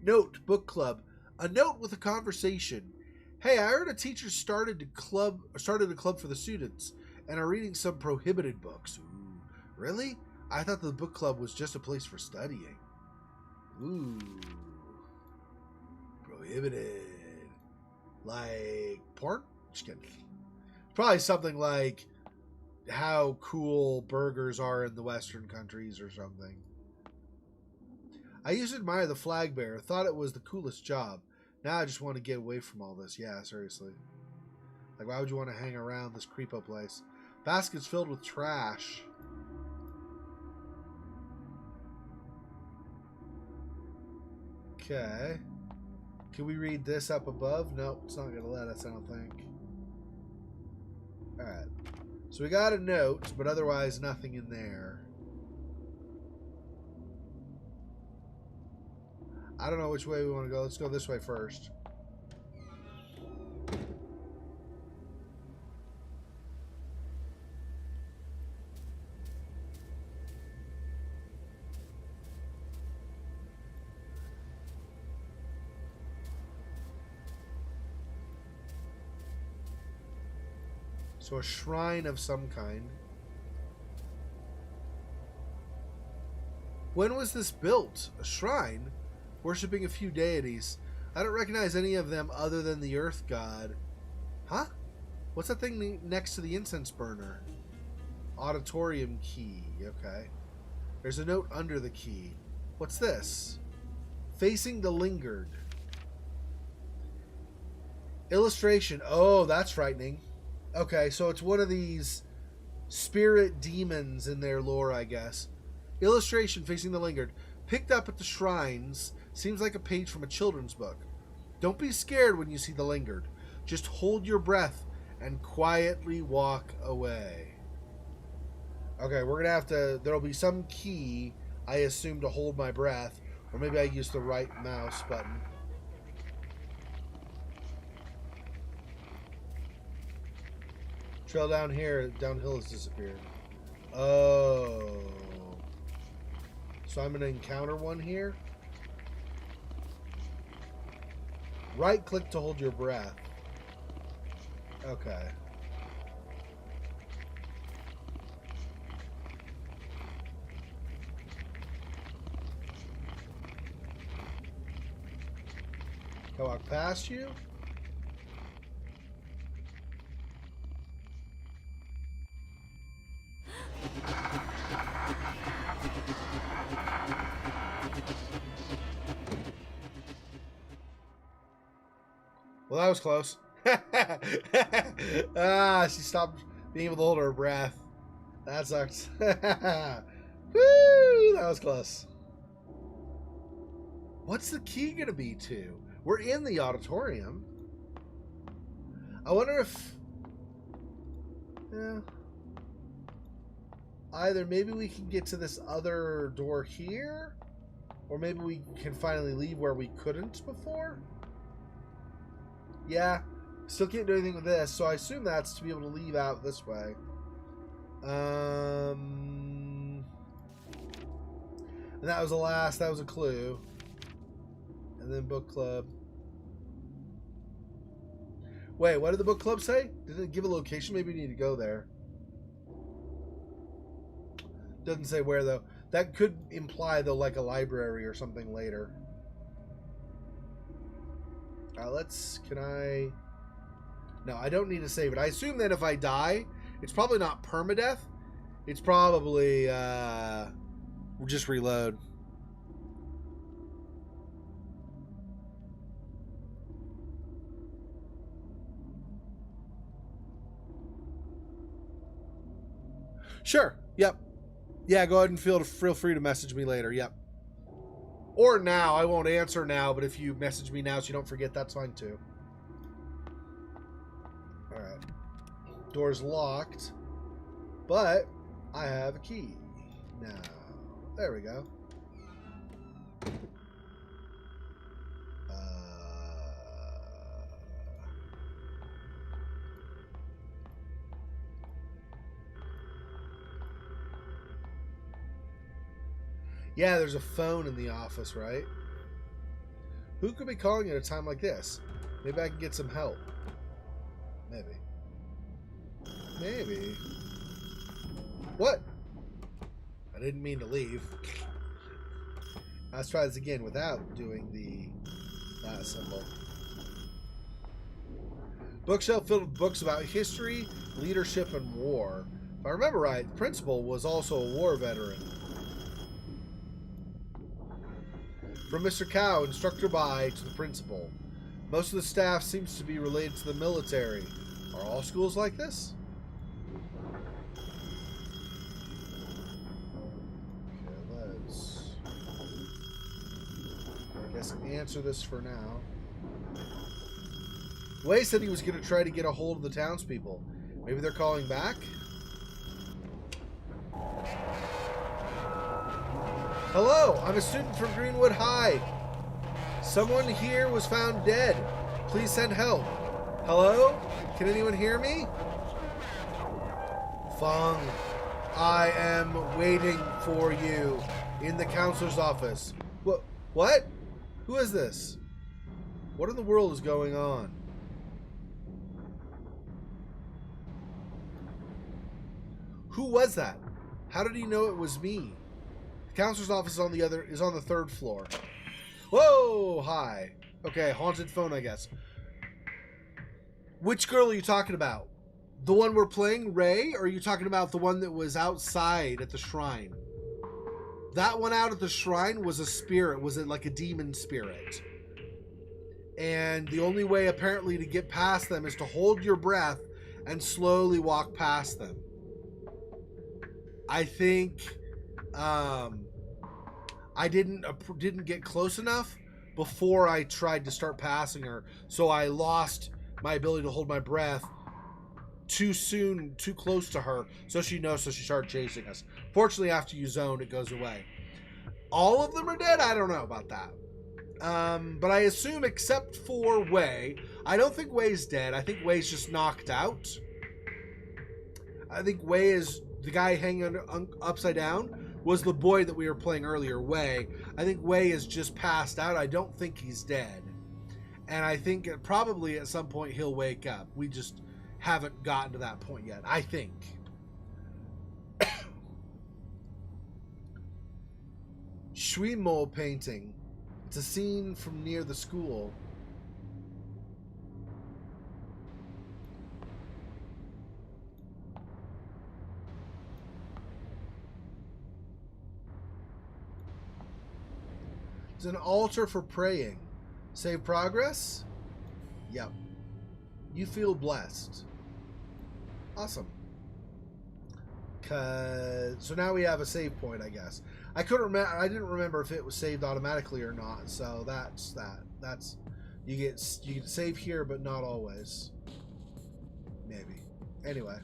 Note, book club. A note with a conversation. Hey, I heard a teacher started a club for the students and are reading some prohibited books. Ooh, really? I thought the book club was just a place for studying. Ooh. Prohibited. Like porn? Just kidding. Probably something like how cool burgers are in the Western countries or something. I used to admire the flag bearer. Thought it was the coolest job. Now I just want to get away from all this. Yeah, seriously. Like, why would you want to hang around this creepo place? Baskets filled with trash. Okay. Can we read this up above? Nope, it's not going to let us, I don't think. Alright. So we got a note, but otherwise nothing in there. I don't know which way we want to go. Let's go this way first. So a shrine of some kind. When was this built? A shrine? Worshipping a few deities. I don't recognize any of them other than the earth god. Huh? What's that thing next to the incense burner? Auditorium key. Okay. There's a note under the key. What's this? Facing the lingered. Illustration. Oh, that's frightening. Okay, so it's one of these spirit demons in their lore, I guess. Illustration facing the lingered. Picked up at the shrines. Seems like a page from a children's book. Don't be scared when you see the lingered. Just hold your breath and quietly walk away. Okay, we're going to have to... There'll be some key, I assume, to hold my breath. Or maybe I use the right mouse button. Trail down here. Downhill has disappeared. Oh. So I'm going to encounter one here. Right click to hold your breath. Okay. Can I walk past you? Well, that was close. She stopped being able to hold her breath. That sucks. Woo! That was close. What's the key going to be to? We're in the auditorium. I wonder if... Yeah. Either maybe we can get to this other door here, or maybe we can finally leave where we couldn't before. Yeah, still can't do anything with this, so I assume that's to be able to leave out this way. And that was the last, that was a clue. And then book club. Wait, what did the book club say? Did it give a location? Maybe we need to go there. Doesn't say where, though. That could imply, though, like a library or something later. Can I... No, I don't need to save it. I assume that if I die, it's probably not permadeath. It's probably, we'll just reload. Sure. Yep. Yeah, go ahead and feel free to message me later. Yep. Or now. I won't answer now, but if you message me now so you don't forget, that's fine too. Alright. Door's locked. But I have a key. Now. There we go. Yeah, there's a phone in the office, right? Who could be calling at a time like this? Maybe I can get some help. Maybe. Maybe. What? I didn't mean to leave. Let's try this again without doing the symbol. Bookshelf filled with books about history, leadership, and war. If I remember right, the principal was also a war veteran. From Mr. Cow, instructor by, to the principal. Most of the staff seems to be related to the military. Are all schools like this? Okay, let's... I guess answer this for now. Wei said he was going to try to get a hold of the townspeople. Maybe they're calling back? Hello, I'm a student from Greenwood High. Someone here was found dead. Please send help. Hello? Can anyone hear me? Feng, I am waiting for you in the counselor's office. What? Who is this? What in the world is going on? Who was that? How did he know it was me? The counselor's office is on the third floor. Whoa, hi. Okay, haunted phone, I guess. Which girl are you talking about? The one we're playing, Ray, or are you talking about the one that was outside at the shrine? That one out at the shrine was a spirit. Was it like a demon spirit? And the only way apparently to get past them is to hold your breath and slowly walk past them. I think I didn't get close enough before I tried to start passing her, so I lost my ability to hold my breath too soon, too close to her, so she knows, so she started chasing us. Fortunately, after you zone, it goes away. All of them are dead? I don't know about that. But I assume except for Wei. I don't think Wei's dead. I think Wei's just knocked out. I think Wei is the guy hanging upside down was the boy that we were playing earlier, Wei. I think Wei is just passed out. I don't think he's dead. And I think probably at some point he'll wake up. We just haven't gotten to that point yet, I think. Shuimo painting. It's a scene from near the school. It's an altar for praying. Save progress? Yep. You feel blessed. Awesome. So now we have a save point, I guess. I didn't remember if it was saved automatically or not. So that's that. That's you get save here, but not always. Maybe. Anyway,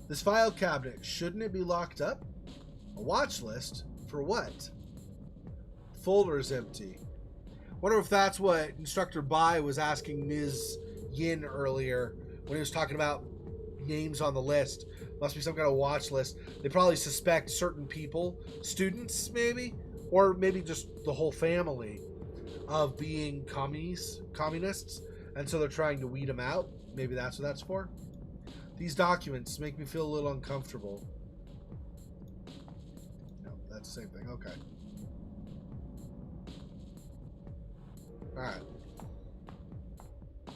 this file cabinet, shouldn't it be locked up? A watch list for what? Folder is empty. Wonder if that's what Instructor Bai was asking Ms. Yin earlier when he was talking about names on the list. Must be some kind of watch list. They probably suspect certain people, students maybe, or maybe just the whole family of being communists, and so they're trying to weed them out. Maybe that's what that's for. These documents make me feel a little uncomfortable. No, that's the same thing. Okay. Alright. Do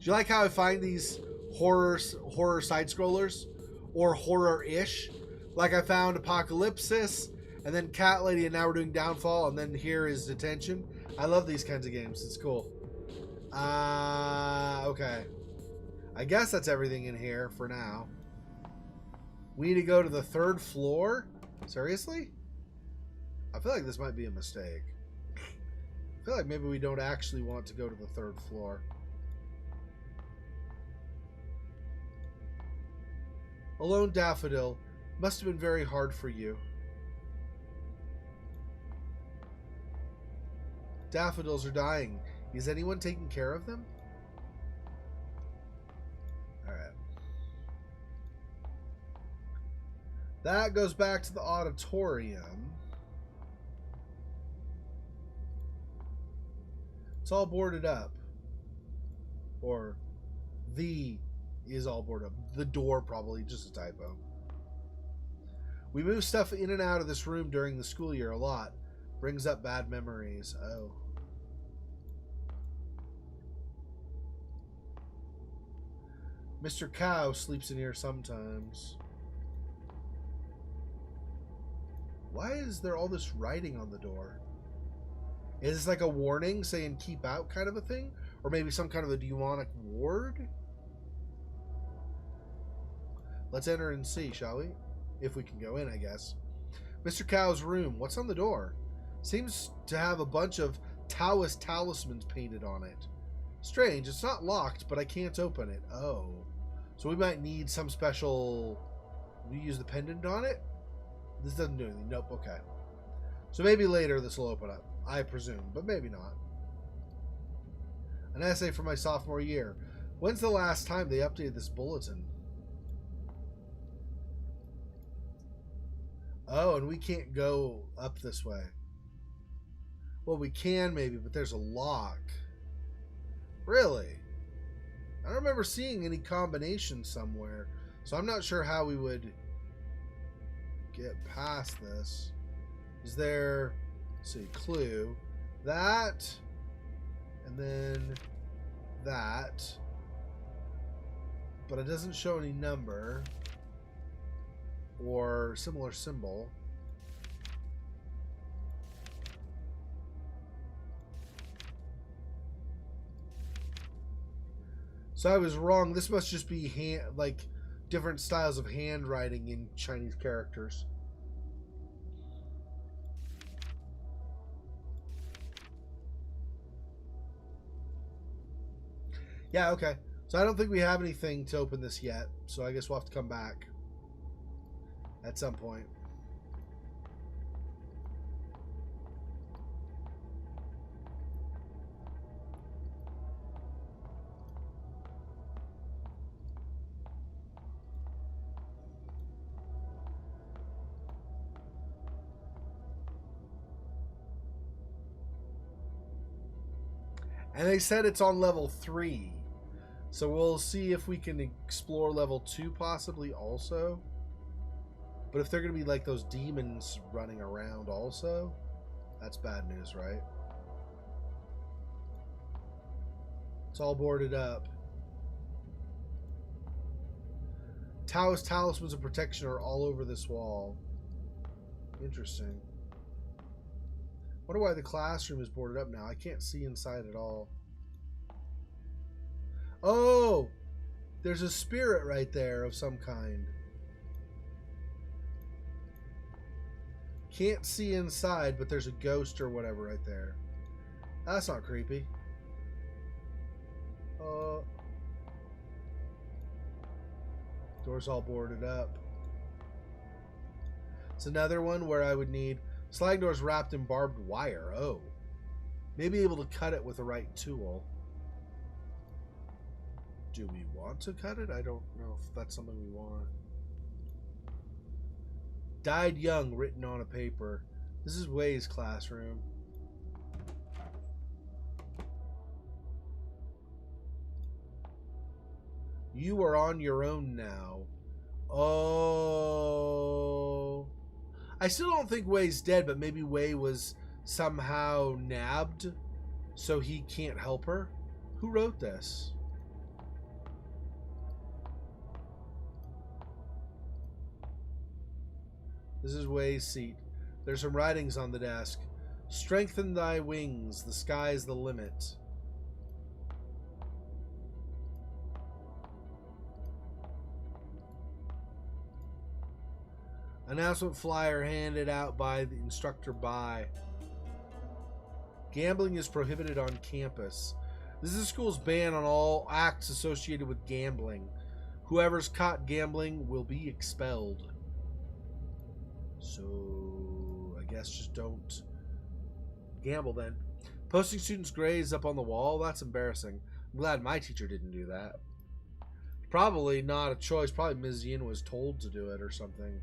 you like how I find these horror side-scrollers? Or horror-ish? Like I found Apocalypsis, and then Cat Lady, and now we're doing Downfall, and then here is Detention. I love these kinds of games. It's cool. Okay. I guess that's everything in here for now. We need to go to the third floor? Seriously? I feel like this might be a mistake. I feel like maybe we don't actually want to go to the third floor. Alone Daffodil. Must have been very hard for you. Daffodils are dying. Is anyone taking care of them? Alright. That goes back to the auditorium. It's all boarded up. Or the is all boarded up. The door probably just a typo. We move stuff in and out of this room during the school year a lot. Brings up bad memories. Oh. Mr. Cow sleeps in here sometimes. Why is there all this writing on the door? Is this like a warning saying keep out kind of a thing? Or maybe some kind of a demonic ward? Let's enter and see, shall we? If we can go in, I guess. Mr. Cow's room. What's on the door? Seems to have a bunch of Taoist talismans painted on it. Strange. It's not locked, but I can't open it. Oh. So we might need some special... We use the pendant on it? This doesn't do anything. Nope. Okay. So maybe later this will open up. I presume, but maybe not. An essay for my sophomore year. When's the last time they updated this bulletin? Oh, and we can't go up this way. Well, we can maybe, but there's a lock. Really? I don't remember seeing any combination somewhere, so I'm not sure how we would get past this. Is there, let's see, clue, that, and then that, but it doesn't show any number or similar symbol. So I was wrong. This must just be like different styles of handwriting in Chinese characters. Yeah, okay. So I don't think we have anything to open this yet. So I guess we'll have to come back at some point. And they said it's on level 3. So we'll see if we can explore level 2 possibly also. But if they're going to be like those demons running around also, that's bad news, right? It's all boarded up. Taoist talismans of protection are all over this wall. Interesting. Wonder why the classroom is boarded up now. I can't see inside at all. Oh! There's a spirit right there of some kind. Can't see inside, but there's a ghost or whatever right there. That's not creepy. Door's all boarded up. It's another one where I would need... Sliding doors wrapped in barbed wire. Oh. Maybe able to cut it with the right tool. Do we want to cut it? I don't know if that's something we want. Died young, written on a paper. This is Wei's classroom. You are on your own now. Oh... I still don't think Wei's dead, but maybe Wei was somehow nabbed, so he can't help her. Who wrote this? This is Wei's seat. There's some writings on the desk. Strengthen thy wings. The sky is the limit. Announcement flyer handed out by the instructor by. Gambling is prohibited on campus. This is the school's ban on all acts associated with gambling. Whoever's caught gambling will be expelled. So, I guess just don't gamble then. Posting students' grades up on the wall? That's embarrassing. I'm glad my teacher didn't do that. Probably not a choice. Probably Ms. Yin was told to do it or something.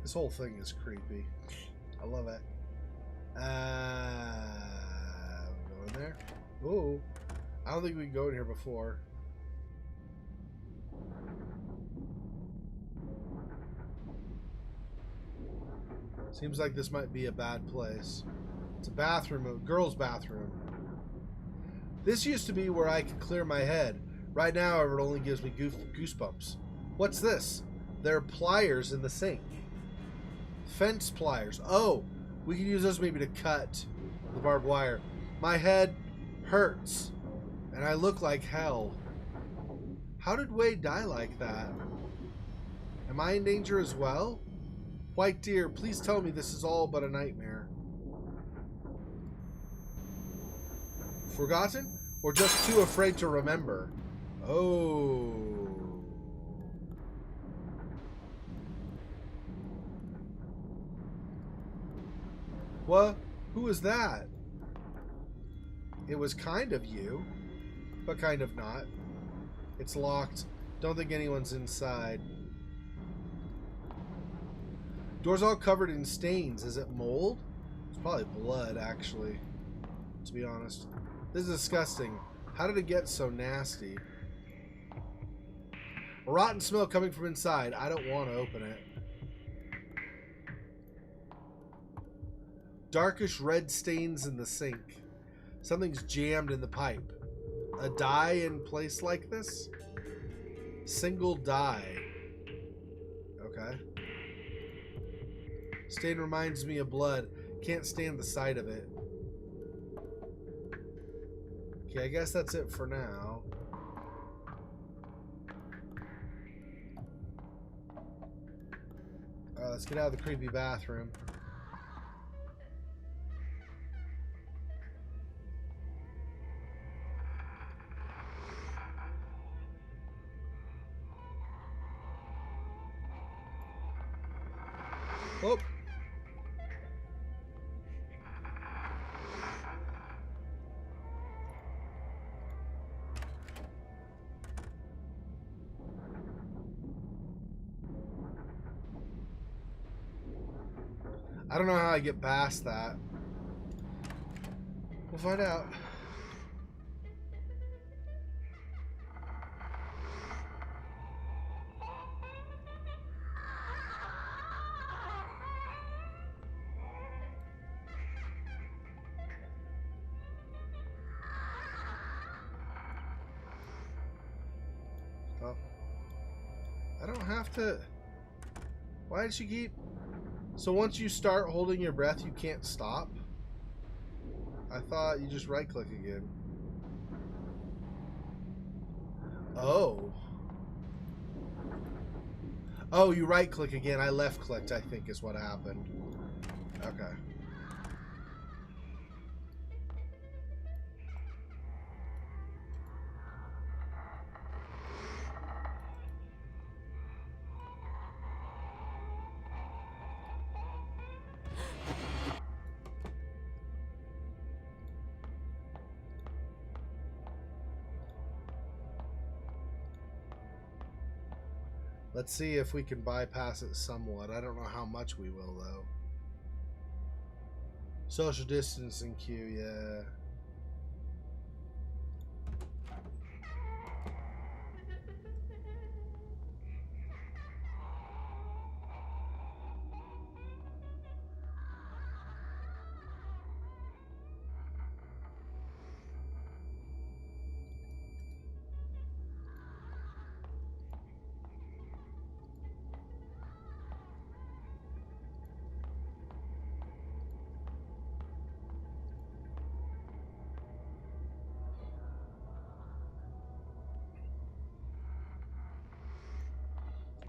This whole thing is creepy. I love it. Go in there. Ooh. I don't think we can go in here before. Seems like this might be a bad place. It's a bathroom, a girl's bathroom. This used to be where I could clear my head. Right now, however, it only gives me goosebumps. What's this? There are pliers in the sink. Fence pliers. Oh, we can use those maybe to cut the barbed wire. My head hurts, and I look like hell. How did Wei die like that? Am I in danger as well? White deer, please tell me this is all but a nightmare. Forgotten? Or just too afraid to remember? Oh. What? Who was that? It was kind of you, but kind of not. It's locked. Don't think anyone's inside. Door's all covered in stains. Is it mold? It's probably blood, actually, to be honest. This is disgusting. How did it get so nasty? A rotten smell coming from inside. I don't want to open it. Darkish red stains in the sink. Something's jammed in the pipe. A dye in place like this? Single dye. Okay. Stain reminds me of blood. Can't stand the sight of it. Okay, I guess that's it for now. Let's get out of the creepy bathroom. Oh. I don't know how I get past that. We'll find out. Oh. I don't have to... Why did she keep... So once you start holding your breath, you can't stop? I thought you just right-click again. Oh. Oh, you right-click again. I left-clicked, I think, is what happened. Okay. Let's see if we can bypass it somewhat. I don't know how much we will, though. Social distancing queue, yeah.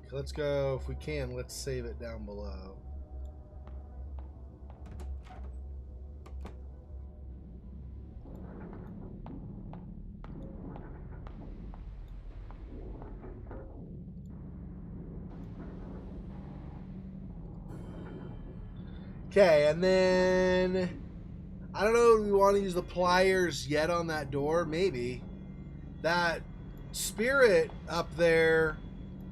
Let's go, if we can, let's save it down below. Okay, and then... I don't know if we want to use the pliers yet on that door. Maybe. That spirit up there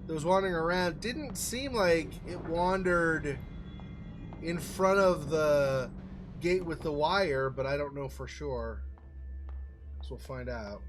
that was wandering around didn't seem like it wandered in front of the gate with the wire, but I don't know for sure. So we'll find out.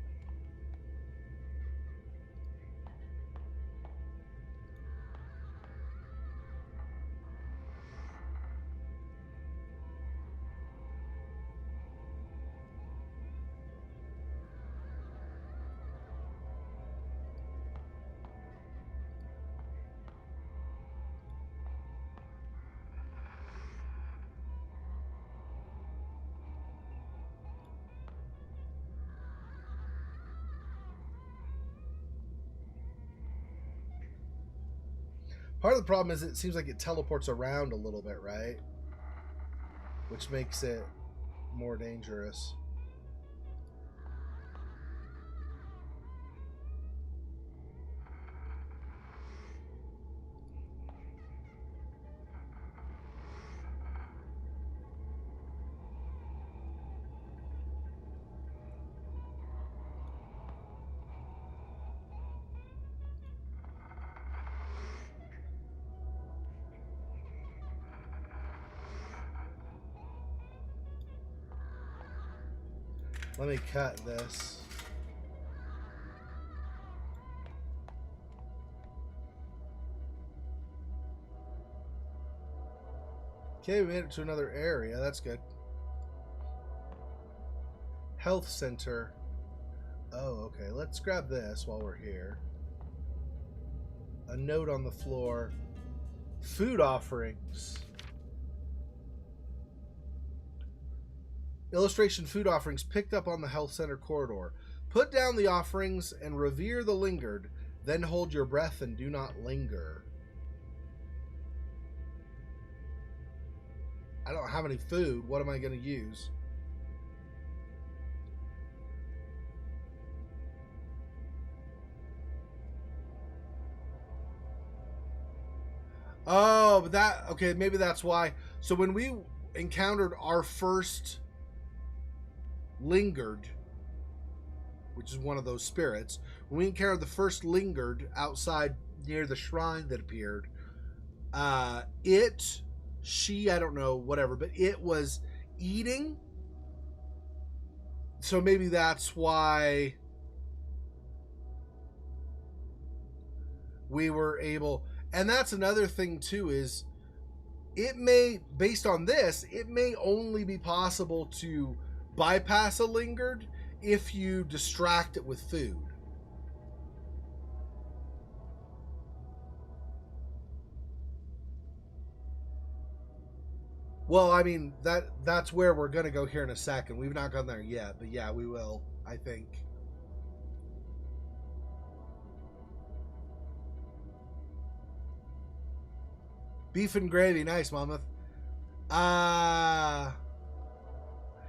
Part of the problem is it seems like it teleports around a little bit, right? Which makes it more dangerous. Let me cut this. Okay, we made it to another area. That's good. Health center. Oh, okay. Let's grab this while we're here. A note on the floor. Food offerings. Illustration food offerings picked up on the health center corridor. Put down the offerings and revere the lingered. Then hold your breath and do not linger. I don't have any food. What am I going to use? Oh, but that... Okay, maybe that's why. So when we encountered our first lingered, which is one of those spirits, when we encountered the first lingered outside near the shrine that appeared, she, I don't know, whatever, but it was eating. So maybe that's why we were able... And that's another thing, too, is it may, based on this, it may only be possible to bypass a lingered if you distract it with food. Well, I mean, that's where we're going to go here in a second. We've not gone there yet, but yeah, we will, I think. Beef and gravy. Nice, Monmouth.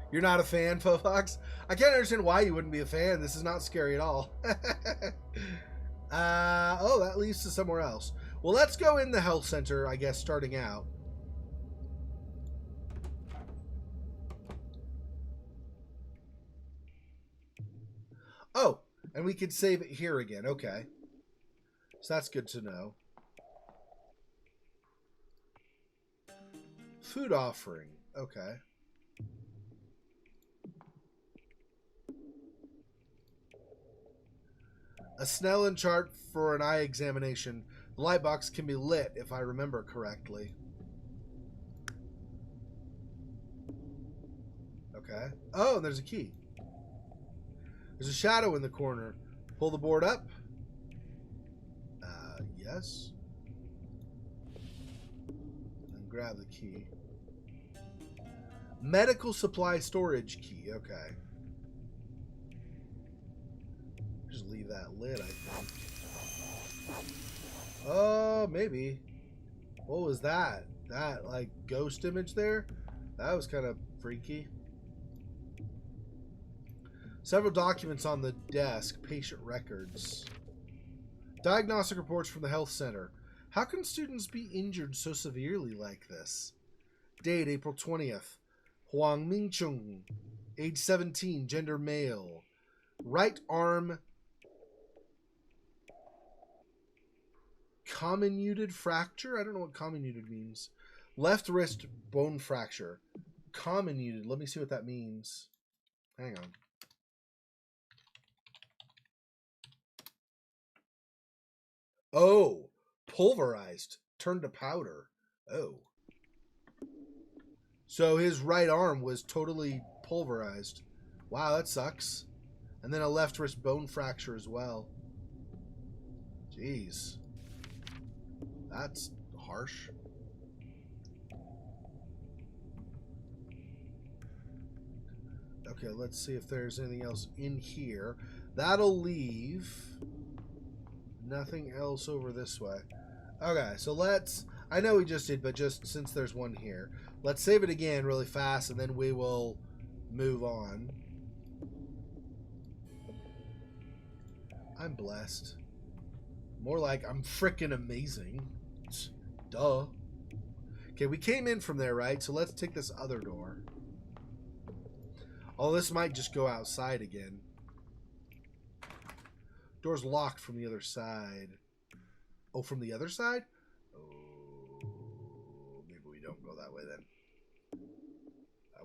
You're not a fan, Fofox? I can't understand why you wouldn't be a fan. This is not scary at all. Oh, that leads to somewhere else. Well, let's go in the health center, I guess, starting out. Oh, and we can save it here again. Okay. So that's good to know. Food offering. Okay. A Snellen chart for an eye examination. The light box can be lit, if I remember correctly. Okay. Oh, and there's a key. There's a shadow in the corner. Pull the board up. Yes. And grab the key. Medical supply storage key. Okay. Just leave that lit, I think. Oh, maybe. What was that? That, like, ghost image there? That was kind of freaky. Several documents on the desk. Patient records. Diagnostic reports from the health center. How can students be injured so severely like this? Date, April 20th. Huang Mingcheng. Age 17. Gender male. Right arm comminuted fracture? I don't know what comminuted means. Left wrist bone fracture. Comminuted. Let me see what that means. Hang on. Oh, pulverized. Turned to powder. Oh. So his right arm was totally pulverized. Wow, that sucks. And then a left wrist bone fracture as well. Jeez. That's harsh. Okay, let's see if there's anything else in here. That'll leave nothing else over this way. Okay, so let's... I know we just did, but just since there's one here, let's save it again really fast, and then we will move on. I'm blessed. More like I'm freaking amazing. Duh. Okay, we came in from there, right? So let's take this other door. Oh, this might just go outside again. Door's locked from the other side. Oh, from the other side? Oh, maybe we don't go that way then.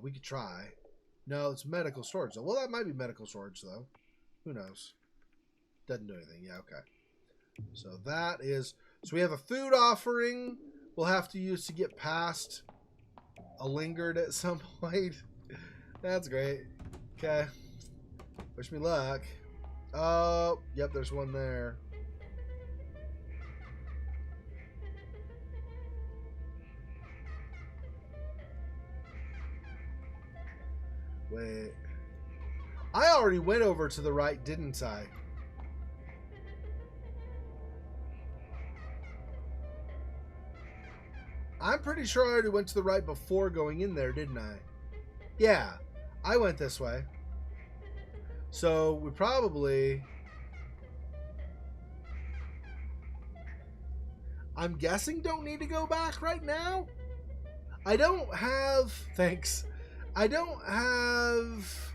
We could try. No, it's medical storage. Well, that might be medical storage, though. Who knows? Doesn't do anything. Yeah, okay. So that is... So we have a food offering we'll have to use to get past a lingered at some point. That's great. Okay. Wish me luck. Oh, yep, there's one there. Wait. I already went over to the right, didn't I? I'm pretty sure I already went to the right before going in there, didn't I? Yeah, I went this way. So we probably... I'm guessing don't need to go back right now? I don't have... Thanks. I don't have...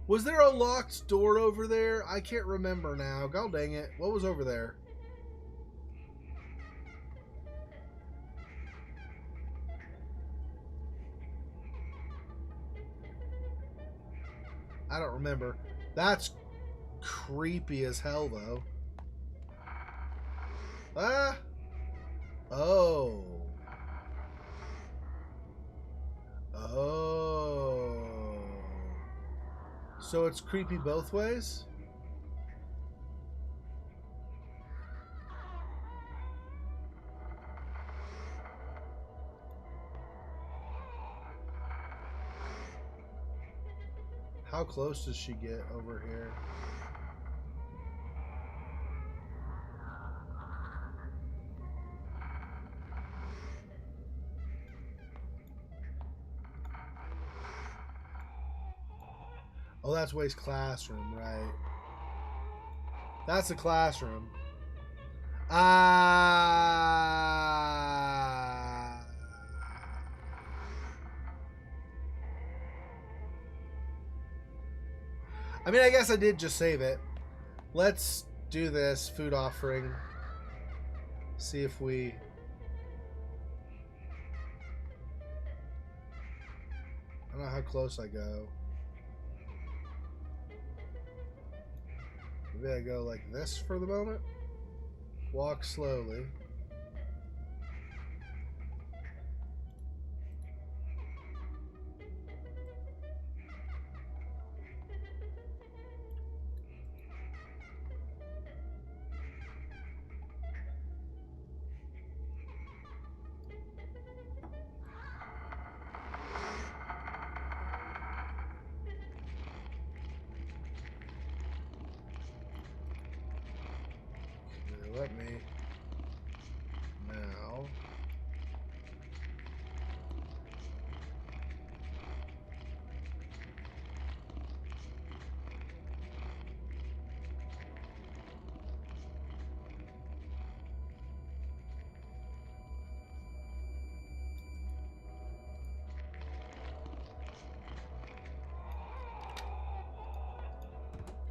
Was there a locked door over there? I can't remember now. God dang it. What was over there? I don't remember. That's creepy as hell, though. Ah! Oh. Oh. So it's creepy both ways? How close does she get over here? Oh, that's Way's classroom, right? That's the classroom. Ah. I mean, I guess I did just save it. Let's do this food offering. See if we... I don't know how close I go. Maybe I go like this for the moment. Walk slowly. Let me now.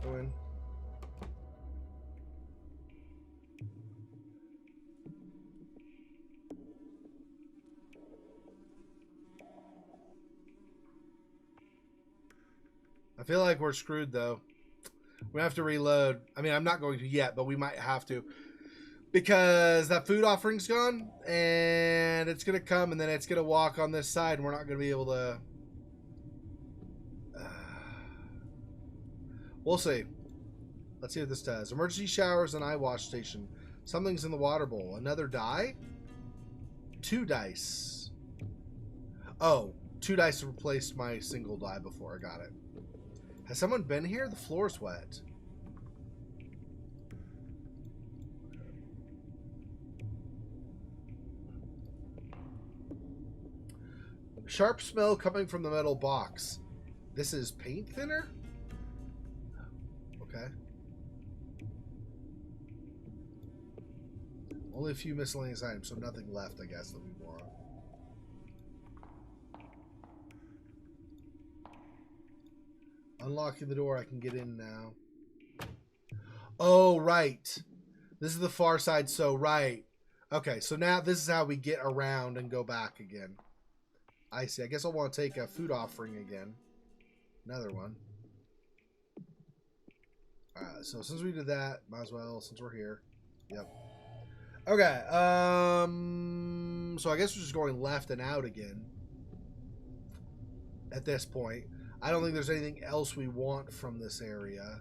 Go in. I feel like we're screwed, though. We have to reload. I mean, I'm not going to yet, but we might have to. Because that food offering's gone, and it's going to come, and then it's going to walk on this side, and we're not going to be able to... We'll see. Let's see what this does. Emergency showers and eye wash station. Something's in the water bowl. Another die? 2 dice. Oh, 2 dice replaced my single die before. I got it. Has someone been here? The floor's wet. Sharp smell coming from the metal box. This is paint thinner? Okay. Only a few miscellaneous items, so nothing left, I guess, that we want. Unlocking the door, I can get in now. Oh, right. This is the far side, so right. Okay, so now this is how we get around and go back again. I see. I guess I'll want to take a food offering again. Another one. Alright, so since we did that, might as well, since we're here. Yep. Okay, so I guess we're just going left and out again. At this point. I don't think there's anything else we want from this area.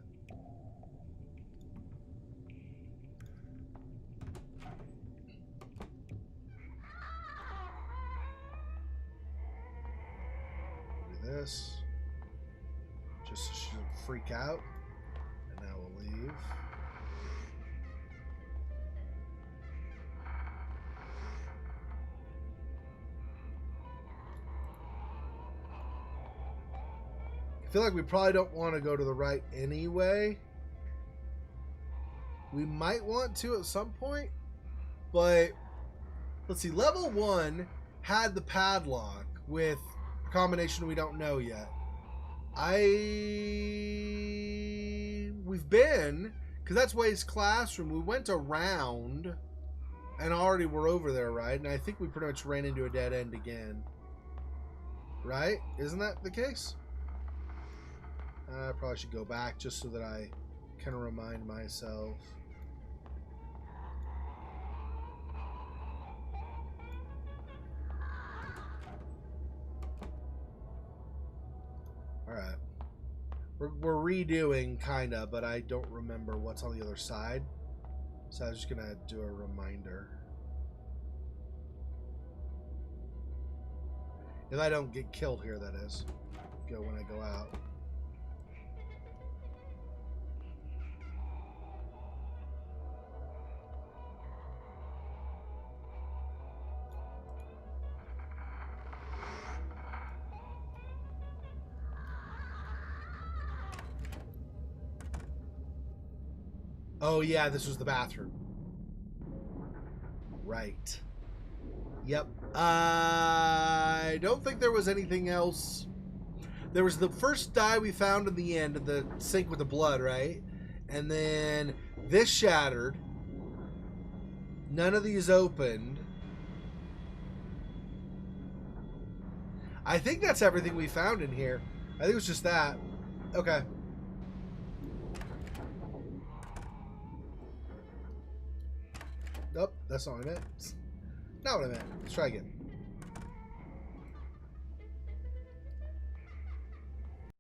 Do this. Just so she doesn't freak out. And now we'll leave. I feel like we probably don't want to go to the right anyway. We might want to at some point, but let's see. Level 1 had the padlock with a combination we don't know yet. We've been, because that's Wei's classroom. We went around and already we're over there, right? And I think we pretty much ran into a dead end again. Right? Isn't that the case? I probably should go back just so that I kind of remind myself. Alright. We're redoing, kind of, but I don't remember what's on the other side. So I was just going to do a reminder. If I don't get killed here, that is. Go when I go out. Oh, yeah, this was the bathroom. Right. Yep. I don't think there was anything else. There was the first die we found in the end of the sink with the blood, right? And then this shattered. None of these opened. I think that's everything we found in here. I think it was just that. Okay. Nope, that's not what I meant. Not what I meant. Let's try again.